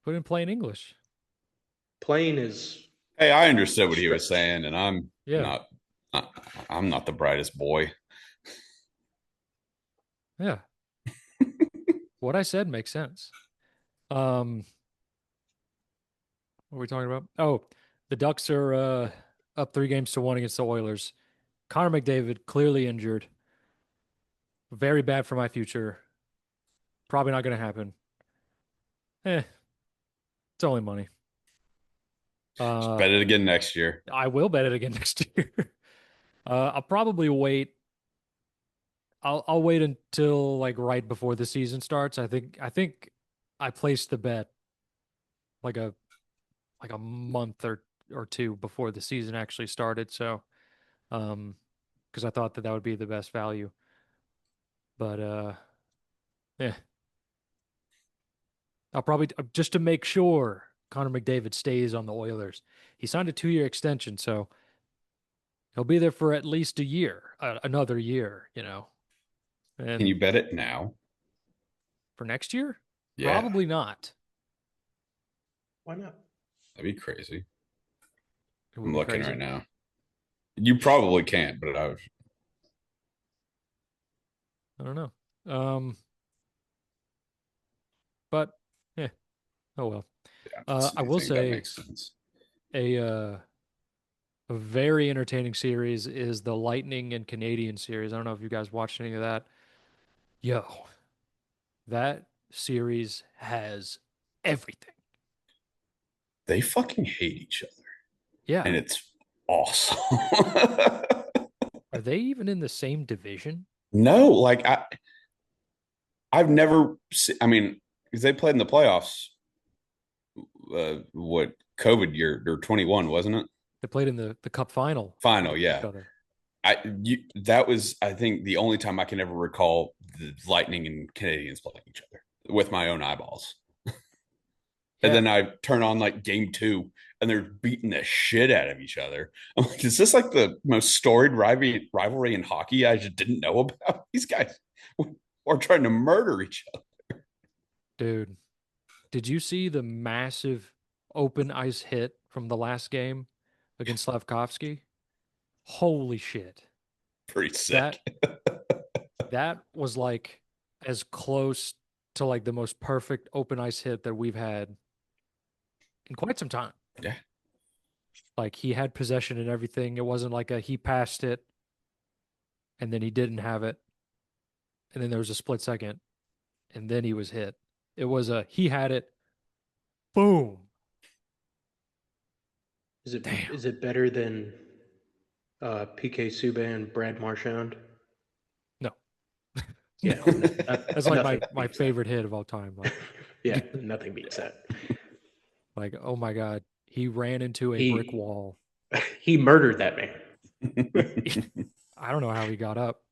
A: Put it in plain English.
C: Plain is.
B: Hey, I understood what he was saying, and I'm not the brightest boy.
A: Yeah. What I said makes sense. What are we talking about? Oh, The Ducks are up 3 games to 1 against the Oilers. Connor McDavid clearly injured. Very bad for my future. Probably not going to happen. Eh, it's only money.
B: Just
A: Uh,
B: bet it again next year.
A: I will bet it again next year. I'll probably wait. I'll wait until like right before the season starts. I think I placed the bet like a month or two before the season actually started. So, because I thought that that would be the best value. But yeah, I'll probably just to make sure Connor McDavid stays on the Oilers. He signed a 2-year extension, so he'll be there for at least a year, another year,
B: Can
A: And
B: you bet it now?
A: for next year,
B: Yeah,
A: probably not.
C: Why not?
B: that'd be crazy.
A: It would
B: I'm
A: be
B: looking right
A: crazy.
B: now. You probably can't, but I was
A: I don't know. But yeah, oh well.
B: yeah, I don't see
A: I will
B: anything that
A: say
B: makes sense.
A: a very entertaining series is the Lightning and Canadian series. I don't know if you guys watched any of that. Yo, that series has everything.
B: They fucking hate each other,
A: Yeah.
B: and it's awesome.
A: Are they even in the same division?
B: No, like I've never I mean, because they played in the playoffs, what COVID year or 21, wasn't it?
A: They played in the cup final
B: Final,
A: against each
B: yeah.
A: other.
B: That was, I think, the only time I can ever recall the Lightning and Canadians playing each other with my own eyeballs. And
A: Yeah.
B: then I turn on like game two and they're beating the shit out of each other. I'm like, is this like the most storied rivalry in hockey I just didn't know about? These guys are trying to murder each other.
A: Dude, did you see the massive open ice hit from the last game against Slavkovsky? Holy shit.
B: Pretty sick.
A: That that was like as close to like the most perfect open ice hit that we've had in quite some time.
B: Yeah.
A: Like he had possession and everything. It wasn't like a he passed it and then he didn't have it. And then there was a split second and then he was hit. It was a he had it. Boom.
C: Is it
A: Damn.
C: is it better than PK Subban and Brad Marchand?
A: No.
C: Yeah,
A: That's like
C: nothing
A: my
C: beats that.
A: favorite hit of all time. Like
C: Yeah, nothing beats that.
A: like oh my god, he ran into a brick
C: He
A: wall.
C: he murdered that man.
A: I don't know how he got up.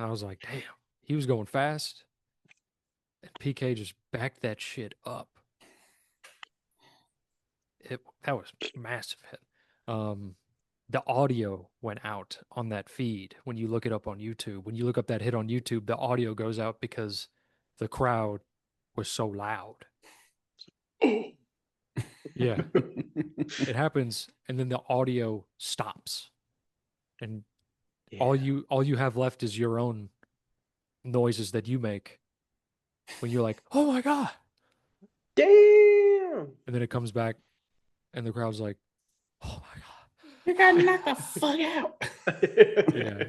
A: I was like, damn, he was going fast. And PK just backed that shit up. That was massive hit. Um, the audio went out on that feed when you look it up on YouTube. When you look up that hit on YouTube, the audio goes out because the crowd was so loud. Yeah, it happens, and then the audio stops, and
C: Yeah.
A: all you have left is your own noises that you make when you're like, "Oh my god,"
C: Damn.
A: and then it comes back, and the crowd's like, "Oh my god."
B: You gotta knock the fuck out.
A: Yeah.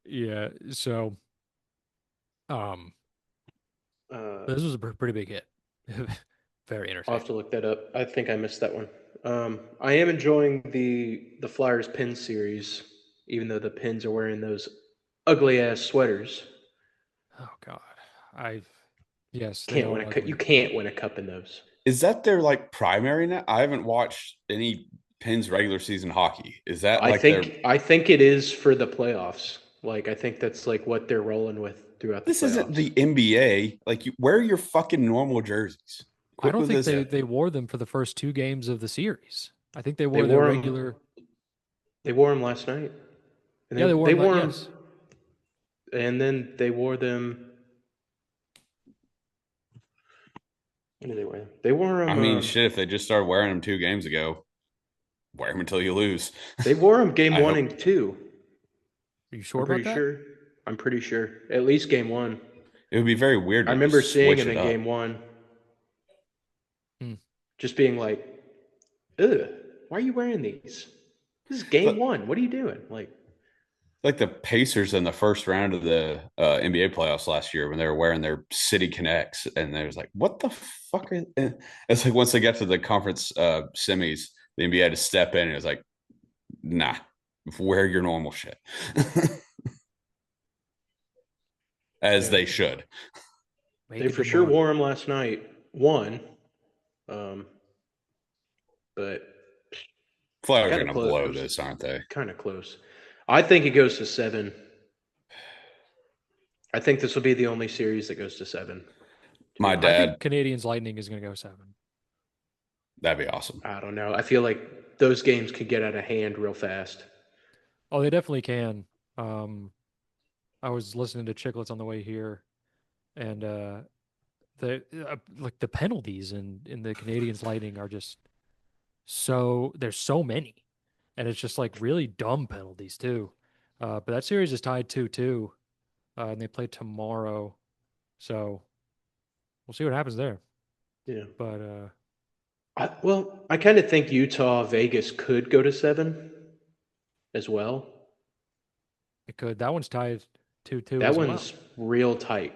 A: Yeah. So, um, this was a pretty big hit. Very
C: I'll
A: entertaining.
C: have to look that up. I think I missed that one. I am enjoying the Flyers pin series, even though the pins are wearing those ugly ass sweaters.
A: Oh God. I've yes, they
C: Can't win
A: are
C: a cup. You
A: ugly.
C: can't win a cup in those.
B: Is that their like primary now? I haven't watched any Pens regular season hockey. Is that like their
C: I think it is for the playoffs. Like I think that's like what they're rolling with throughout the
B: this isn't
C: playoffs.
B: the NBA. Like you wear your fucking normal jerseys.
A: I
B: Quit
A: don't
B: with
A: think
B: this.
A: they wore them for the first 2 games of the series. I think they
C: They
A: wore their
C: wore them.
A: regular.
C: They wore them last night, and
A: Yeah, they wore
C: they
A: them.
C: wore them,
A: Yes.
C: and then they wore them. When did they wear them? They wore
B: I
C: them.
B: mean, shit, if they just started wearing them 2 games ago, wear them until you lose.
C: They wore them game
B: I
C: one
B: hope
C: and two.
A: Are you sure
C: I'm
A: about
C: pretty
A: that?
C: sure. I'm pretty sure. At least game one.
B: it would be very weird
C: I
B: to
C: remember
B: just
C: seeing
B: switch
C: him
B: it
C: in
B: up.
C: game one.
D: just being like, ugh, why are you wearing these? This is game
B: But
D: one. What are you doing? Like,
B: like the Pacers in the first round of the NBA playoffs last year when they were wearing their City Connects, and they was like, "What the fuck?" It's like once they got to the conference semis, the NBA had to step in, and it was like, "Nah, wear your normal shit," as
D: yeah,
B: they should.
D: they
A: Making
D: for
A: them
D: sure
A: look.
D: wore them last night. Won, um, but
B: Flyers are
D: kind of
B: going to blow
D: close.
B: this, aren't they?
D: Kind of close. I think it goes to 7. I think this will be the only series that goes to 7. To be
B: My
A: I
D: honest,
A: think
B: dad,
A: Canadians Lightning is going to go 7.
B: that'd be awesome.
D: I don't know. I feel like those games could get out of hand real fast.
A: Oh, they definitely can. Um, I was listening to Chicklets on the way here, and like the penalties in the Canadians Lightning are just there's so many, and it's just like really dumb penalties too. But that series is tied 2-2, and they play tomorrow, so we'll see what happens there.
D: Yeah.
A: But
D: I kind of think Utah Vegas could go to 7 as well.
A: it could. That one's tied 2-2
D: That
A: as well.
D: one's real tight.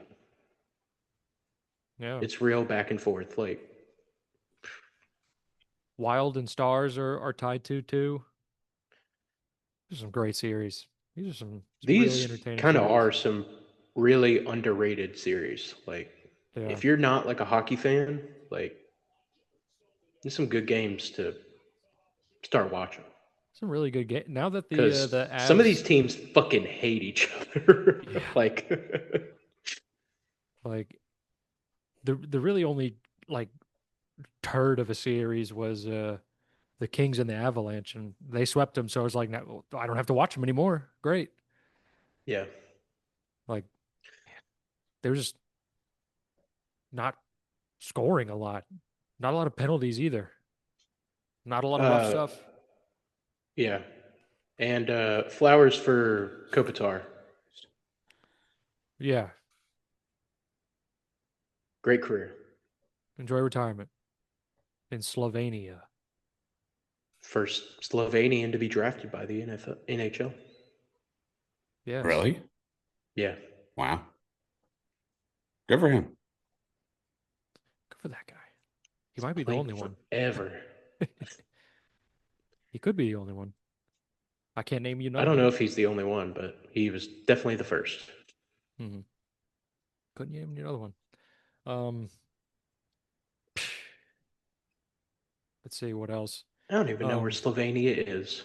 A: Yeah.
D: It's real back and forth. Like,
A: Wild and Stars are tied 2-2. These are some great series. These are some really
D: these
A: entertaining
D: kind of
A: series.
D: are some really underrated series. Like,
A: Yeah.
D: if you're not like a hockey fan, like, there's some good games to start watching.
A: Some really good game. Now that
D: Because
A: the
D: some of these
A: Avs,
D: teams fucking hate each other.
A: yeah,
D: Like,
A: like the really only like turd of a series was the Kings and the Avalanche, and they swept them. So I was like, no, I don't have to watch them anymore. Great.
D: yeah.
A: Like they're just not scoring a lot. Not a lot of penalties either. Not a lot of rough
D: Uh,
A: stuff.
D: yeah. And flowers for Kopitar.
A: Yeah.
D: Great career.
A: Enjoy retirement in Slovenia.
D: First Slovenian to be drafted by the NHL.
A: Yes.
B: Really?
D: Yeah.
B: Wow. Good for him.
A: Good for that guy. He might be the
D: Playing
A: only one.
D: forever.
A: He could be the only one. I can't name you
D: I
A: another
D: don't
A: one.
D: know if he's the only one, but he was definitely the first.
A: Mm-hmm. Couldn't name you another one. Um, let's see what else.
D: I don't even know where Slovenia is.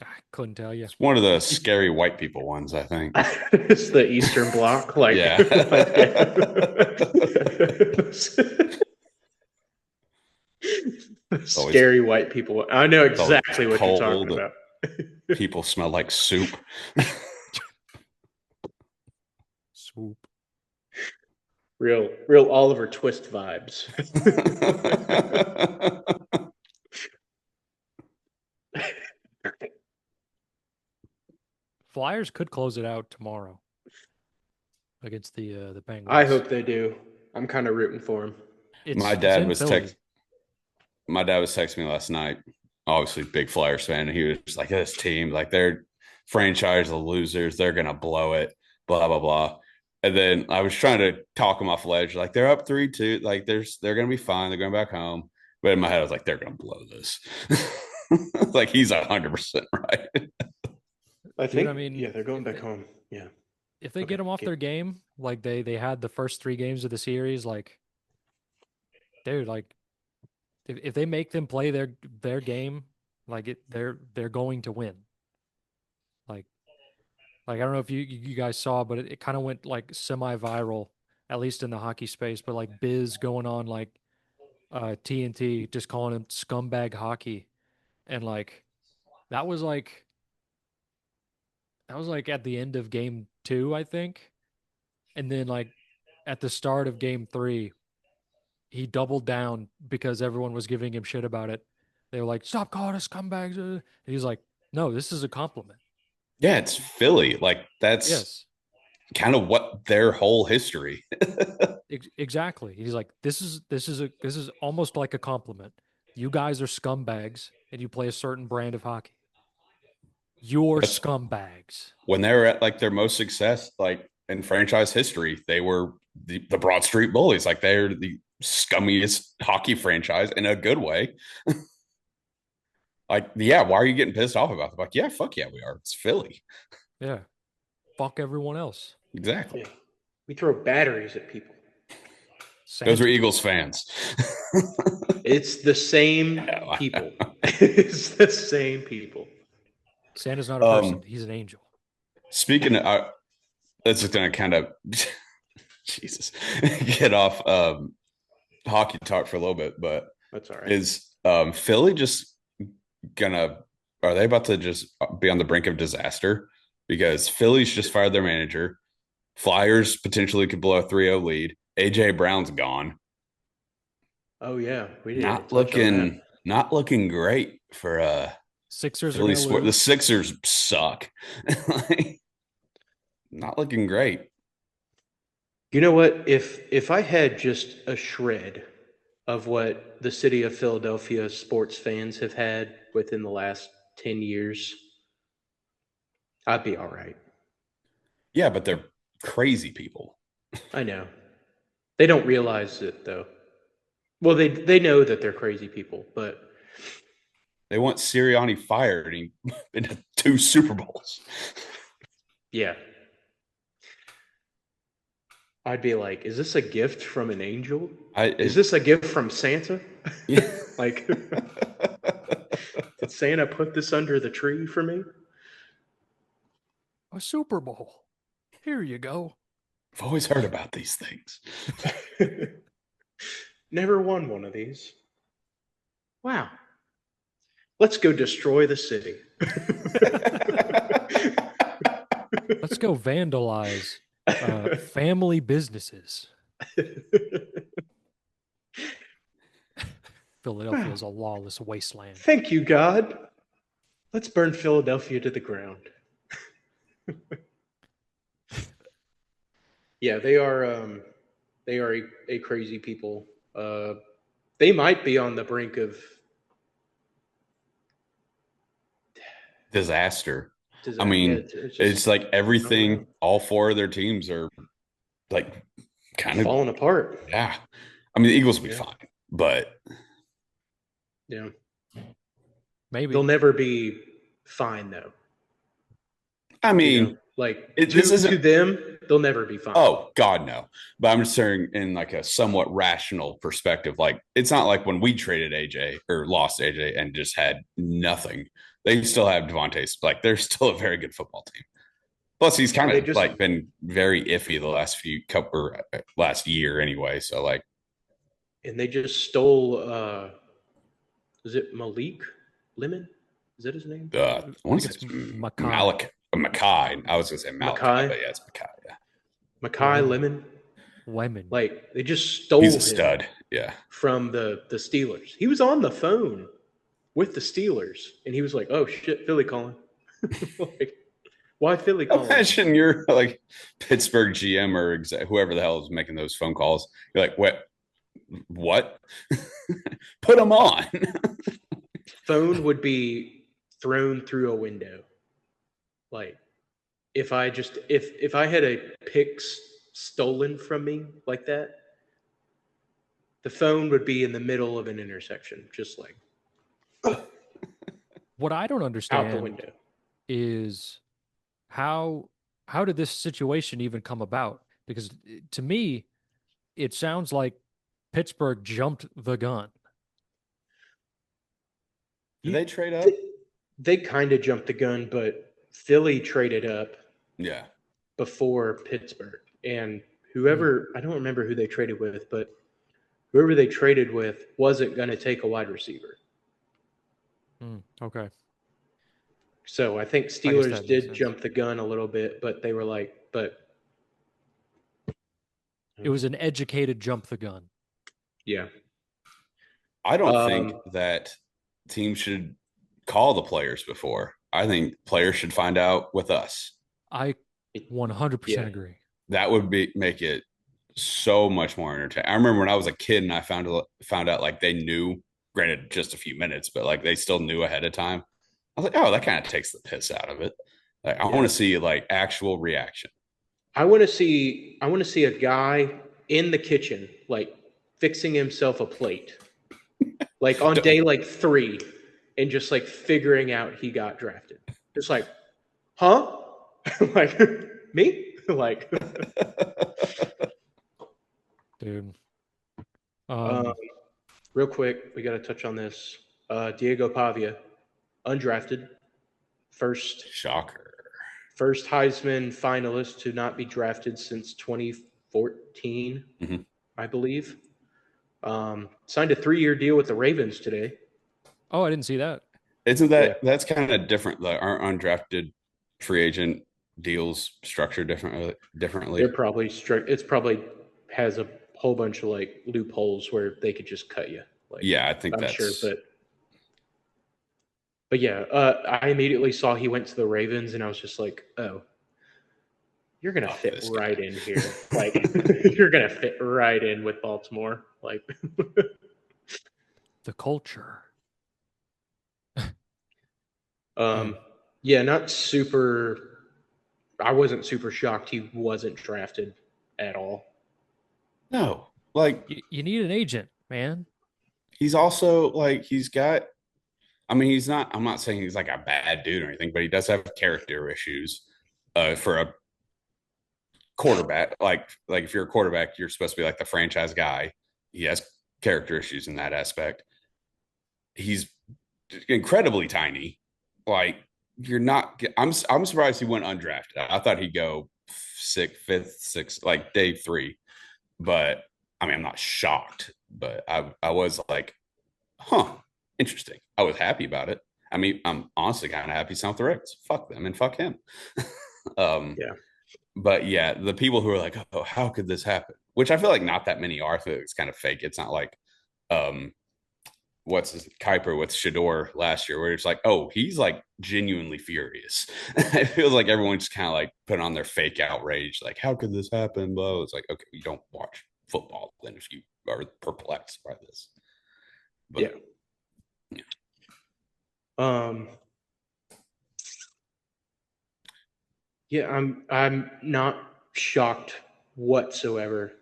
A: I couldn't tell you.
B: It's one of the scary white people ones, I think.
D: It's the Eastern Bloc. Like,
B: Yeah.
D: Scary white people. I know exactly what you're talking
B: cold.
D: about.
B: People smell like soup.
A: Swoop.
D: Real Oliver Twist vibes.
A: Flyers could close it out tomorrow against the Penguins.
D: I hope they do. I'm kind of rooting for them.
B: My
A: It's
B: dad
A: in
B: was
A: Philly.
B: texting me last night. Obviously, big Flyers fan, and he was just like, "This team, like they're franchise of losers. They're gonna blow it." Blah blah blah. And then I was trying to talk him off ledge, like they're up 3-2, like they're gonna be fine. They're going back home. But in my head, I was like, they're gonna blow this. Like he's 100% right.
D: I think.
A: I mean,
D: yeah, they're going back home. Yeah.
A: if they
D: Okay,
A: get them off
D: okay.
A: their game, like they had the first 3 games of the series, like, dude, like if they make them play their game, like they're going to win. Like I don't know if you guys saw, but it kind of went like semi-viral, at least in the hockey space. But like Biz going on like TNT, just calling him scumbag hockey, and like that was like that was like at the end of game 2, I think, and then like at the start of game 3, he doubled down because everyone was giving him shit about it. They were like, "Stop calling us scumbags," and he's like, "No, this is a compliment."
B: Yeah, it's Philly. Like that's
A: Yes,
B: kind of what their whole history.
A: Exactly. He's like, this is almost like a compliment. You guys are scumbags, and you play a certain brand of hockey. You're
B: That's
A: scumbags.
B: when they were at like their most success, like in franchise history, they were the Broad Street Bullies. Like they're the scummiest hockey franchise in a good way. Like, yeah, why are you getting pissed off about it? Like, yeah, fuck yeah, we are. It's Philly.
A: Yeah. Fuck everyone else.
B: Exactly.
D: Yeah. We throw batteries at people.
B: Those are
A: Santa.
B: Eagles fans.
D: It's the same
B: Yeah,
D: people. It's the same people.
A: Santa's not a person. He's an angel.
B: Speaking of, that's just going to kind of, Jesus, get off hockey talk for a little bit, but
D: That's all right.
B: is Philly just are they about to just be on the brink of disaster? Because Philly's just fired their manager. Flyers potentially could blow a 3-0 lead. AJ Brown's gone.
D: Oh yeah, we did
B: Not looking great for
A: Sixers
B: Philly
A: are going to
B: sport. The
A: lose.
B: Sixers suck. Not looking great.
D: You know what? If I had just a shred of what the city of Philadelphia sports fans have had within the last 10 years, I'd be all right.
B: Yeah, but they're crazy people.
D: I know. They don't realize it though. Well, they know that they're crazy people, but
B: They want Sirianni fired in 2 Super Bowls.
D: yeah. I'd be like, is this a gift from an angel? Is this a gift from Santa?
B: Yeah.
D: Like, did Santa put this under the tree for me?
A: A Super Bowl. Here you go.
B: I've always heard about these things.
D: Never won one of these. Wow. Let's go destroy the city.
A: Let's go vandalize family businesses. Philadelphia is a lawless wasteland.
D: Thank you, God. Let's burn Philadelphia to the ground. Yeah, they are a crazy people. They might be on the brink of
B: Disaster.
D: disaster.
B: I mean,
D: Yeah,
B: it's like everything, all 4 of their teams are like kind of
D: falling apart.
B: Yeah. I mean, the Eagles will be fine, but
D: Yeah.
A: Maybe
D: They'll never be fine though.
B: I mean,
D: like
B: this isn't
D: to them, they'll never be fine.
B: Oh, God, no. But I'm just saying in like a somewhat rational perspective, like it's not like when we traded AJ or lost AJ and just had nothing. They still have Devontae. Like they're still a very good football team. Plus, he's kind of like been very iffy the last year anyway. So like,
D: and they just stole. Was it Malik Lemon? Is that his name?
B: I want to say Mackay. I was gonna say Malachi, but yeah, it's Mackay. Yeah,
D: Mackay Lemon. Like they just stole.
B: He's a
D: him
B: stud. Yeah,
D: from the Steelers. He was on the phone with the Steelers, and he was like, "Oh shit, Philly calling." Like, why Philly calling?
B: Imagine you're like Pittsburgh GM or whoever the hell is making those phone calls. You're like, what? Put them on.
D: Phone would be thrown through a window. Like, if I had a pick stolen from me like that, the phone would be in the middle of an intersection, just like.
A: What I don't understand
D: out the window
A: is how did this situation even come about? Because to me, it sounds like Pittsburgh jumped the gun.
B: Did they trade up?
D: They kind of jumped the gun, but Philly traded up.
B: Yeah.
D: Before Pittsburgh, and whoever I don't remember who they traded with, but whoever they traded with wasn't going to take a wide receiver.
A: Okay.
D: So I think Steelers did jump the gun a little bit, but they were like,
A: it was an educated jump the gun.
D: Yeah.
B: I don't think that teams should call the players before. I think players should find out with us.
A: I 100% agree.
B: That would make it so much more entertaining. I remember when I was a kid and I found out like they knew, granted just a few minutes, but like they still knew ahead of time. I was like, oh, that kind of takes the piss out of it. Like I want to see like actual reaction.
D: I want to see a guy in the kitchen like fixing himself a plate, like on day like 3, and just like figuring out he got drafted. Just like, huh? Like me? Like,
A: Dude.
D: real quick, we got to touch on this. Diego Pavia, undrafted, first
B: Shocker.
D: Heisman finalist to not be drafted since 2014, I believe. Signed a 3-year deal with the Ravens today.
A: Oh, I didn't see that.
B: Isn't that's kind of different? Like aren't undrafted free agent deals structured differently?
D: They're probably it's probably has a whole bunch of like loopholes where they could just cut you. Like,
B: yeah, I think
D: I'm
B: that's
D: sure, but yeah, I immediately saw he went to the Ravens, and I was just like, oh, you're gonna fit right in here. Like, you're gonna fit right in with Baltimore. Like,
A: the culture.
D: Yeah, not super. I wasn't super shocked he wasn't drafted at all.
B: No, like
A: you need an agent, man.
B: He's also like he's got. I mean, he's not. I'm not saying he's like a bad dude or anything, but he does have character issues. For a quarterback, like if you're a quarterback, you're supposed to be like the franchise guy. He has character issues in that aspect. He's incredibly tiny. Like you're not. I'm surprised he went undrafted. I thought he'd go fifth, sixth, like day 3. But I mean, I'm not shocked. But I was like, huh, interesting. I was happy about it. I mean, I'm honestly kind of happy South Ricks. Fuck them and fuck him.
D: Yeah.
B: But yeah, the people who are like, oh, how could this happen? Which I feel like not that many are. It's kind of fake. It's not like what's his Kuiper with Shador last year, where it's like, oh, he's like genuinely furious. It feels like everyone's kind of like put on their fake outrage, like, how could this happen? Blah. It's like, okay, you don't watch football then if you are perplexed by this. But,
D: yeah. Yeah, I'm not shocked whatsoever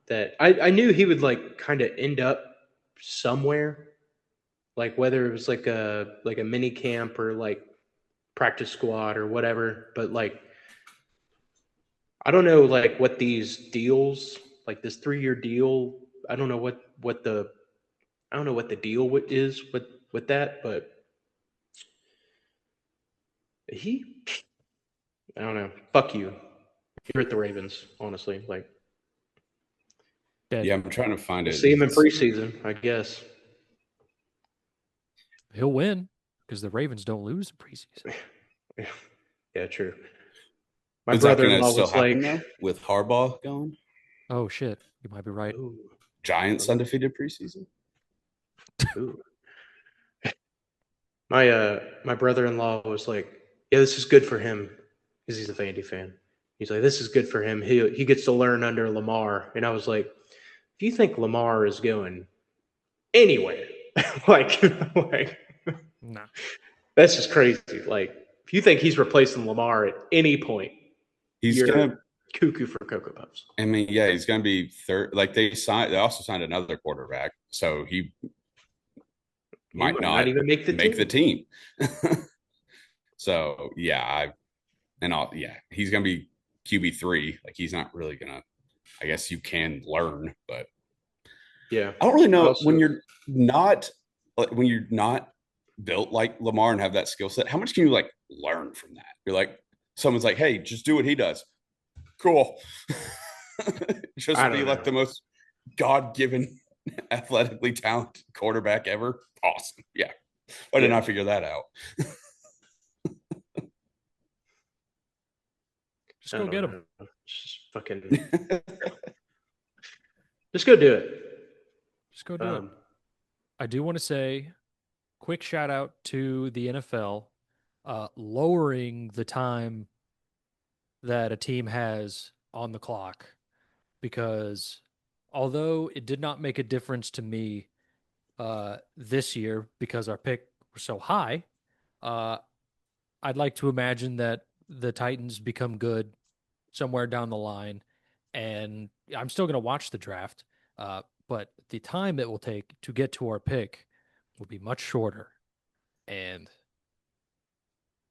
D: that I knew he would like kind of end up somewhere, like whether it was like a mini camp or like practice squad or whatever, but like I don't know like what these deals, like this 3-year deal, I don't know what the deal is with that, but I don't know. Fuck you. You're at the Ravens, honestly. Like,
B: yeah, I'm trying to find it.
D: See him in preseason, I guess.
A: He'll win because the Ravens don't lose in preseason.
D: Yeah, true.
B: My brother-in-law was like, with Harbaugh going.
A: Oh shit, you might be right.
D: Ooh.
B: Giants undefeated preseason.
D: Ooh. My brother-in-law was like, yeah, this is good for him because he's a Vandy fan. He's like, this is good for him. He gets to learn under Lamar. And I was like, if you think Lamar is going anywhere, like
A: no,
D: that's just crazy. Like, if you think he's replacing Lamar at any point,
B: he's gonna
D: cuckoo for Cocoa Puffs.
B: I mean, yeah, he's gonna be third. Like they also signed another quarterback, so he might not even make the team. So yeah, he's gonna be QB3. Like he's not really gonna. I guess you can learn, but
D: yeah,
B: I don't really know when you're not built like Lamar and have that skill set. How much can you like learn from that? You're like, someone's like, hey, just do what he does. Cool. Just be like the most God-given, athletically talented quarterback ever. Awesome. Yeah. Why didn't I figure that out?
A: Just go get him.
D: Just fucking. Just go do it.
A: Just go do it. I do want to say, quick shout out to the NFL lowering the time that a team has on the clock because although it did not make a difference to me this year because our pick was so high, I'd like to imagine that the Titans become good somewhere down the line, and I'm still going to watch the draft, but the time it will take to get to our pick will be much shorter. And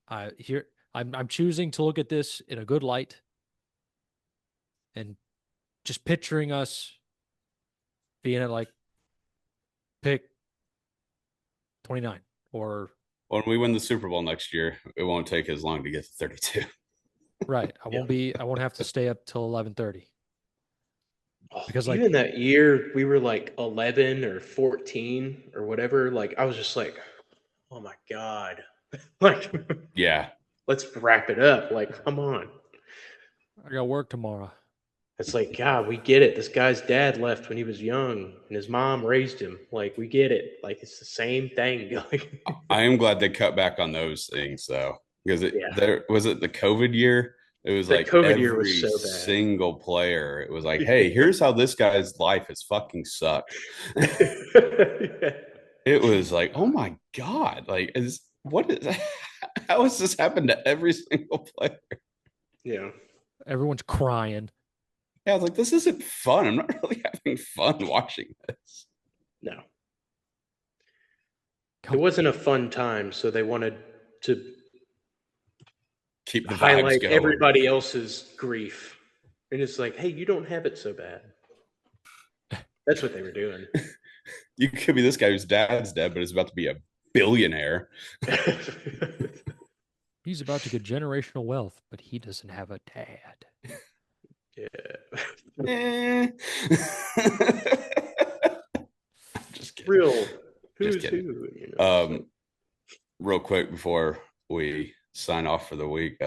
A: I'm choosing to look at this in a good light and just picturing us being at like pick 29 or
B: When we win the Super Bowl next year, it won't take as long to get to 32.
A: right. I won't have to stay up till 11:30. Because like
D: even that year we were like 11 or 14 or whatever, like I was just like, oh my God. Like
B: Yeah.
D: let's wrap it up. Like, come on.
A: I got work tomorrow.
D: It's like, God, we get it. This guy's dad left when he was young and his mom raised him. Like, we get it. Like, it's the same thing. Like,
B: I am glad they cut back on those things though. Because
D: Yeah.
B: there was it the COVID year? It was
D: The
B: like
D: COVID
B: every
D: year was so bad.
B: single player. It was like, hey, here's how this guy's life has fucking sucked.
D: Yeah.
B: It was like, oh my God. Like, how has this happened to every single player?
D: Yeah.
A: Everyone's crying.
B: Yeah, I was like, this isn't fun. I'm not really having fun watching this.
D: No. It wasn't a fun time, so they wanted to
B: Keep the vibes
D: highlight
B: going.
D: everybody else's grief. And it's like, hey, you don't have it so bad. That's what they were doing.
B: You could be this guy whose dad's dead, but is about to be a billionaire.
A: He's about to get generational wealth, but he doesn't have a dad.
D: Yeah.
B: Eh. Just kidding.
D: Real who's
B: Just kidding.
D: who, you know.
B: Real quick before we sign off for the week,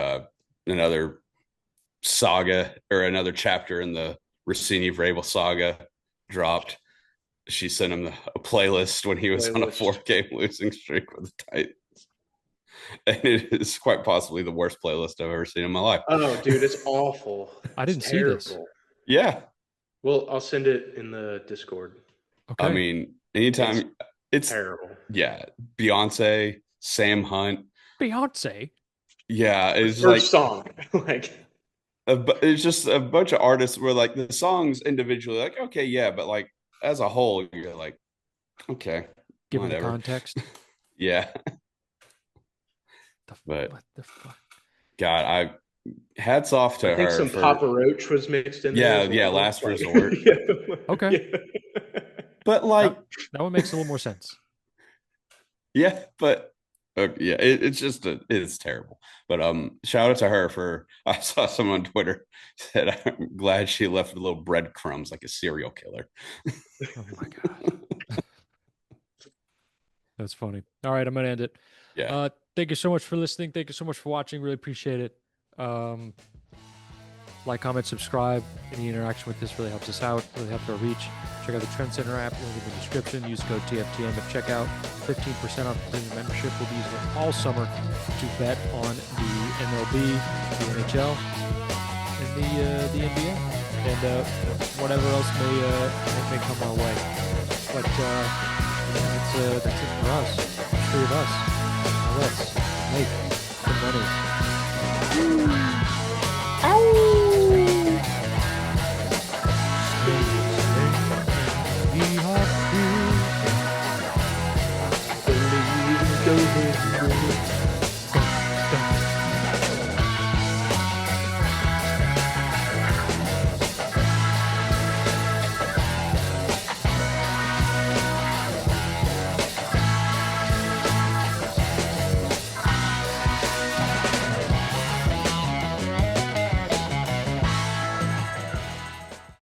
B: another saga or another chapter in the Rossini Vrabel saga dropped. She sent him a playlist when he was on a 4-game losing streak with the Titans. And it is quite possibly the worst playlist I've ever seen in my life.
D: Oh, dude, it's awful.
A: I didn't see this.
B: Yeah.
D: Well, I'll send it in the Discord.
A: Okay.
B: I mean, anytime it's
D: terrible.
B: Yeah. Beyonce, Sam Hunt.
A: Beyonce.
B: Yeah. It's
D: First
B: like
D: song. Like
B: it's just a bunch of artists where like the songs individually, like, okay, yeah, but like as a whole, you're like, okay.
A: Given the
B: whatever.
A: context.
B: Yeah. But
A: what the fuck?
B: God, hats off to her.
D: I think some Papa Roach was mixed in there.
B: Yeah, Last Resort.
D: Yeah.
A: Okay.
D: Yeah.
B: But like
A: that one makes a little more sense.
B: Yeah, but yeah, it's just it's terrible. But shout out to her for I saw someone on Twitter said I'm glad she left little breadcrumbs like a serial killer.
A: Oh my God. That's funny. All right, I'm gonna end it.
B: Yeah.
A: Thank you so much for listening. Thank you so much for watching. Really appreciate it. Like, comment, subscribe. Any interaction with this really helps us out. Really helps our reach. Check out the Trend Center app. Link in the description. Use code TFTM at checkout. 15% off premium membership. We'll be using it all summer to bet on the MLB, the NHL, and the NBA, and whatever else may come our way. But that's it for us. 3 of us. Now let's make some money.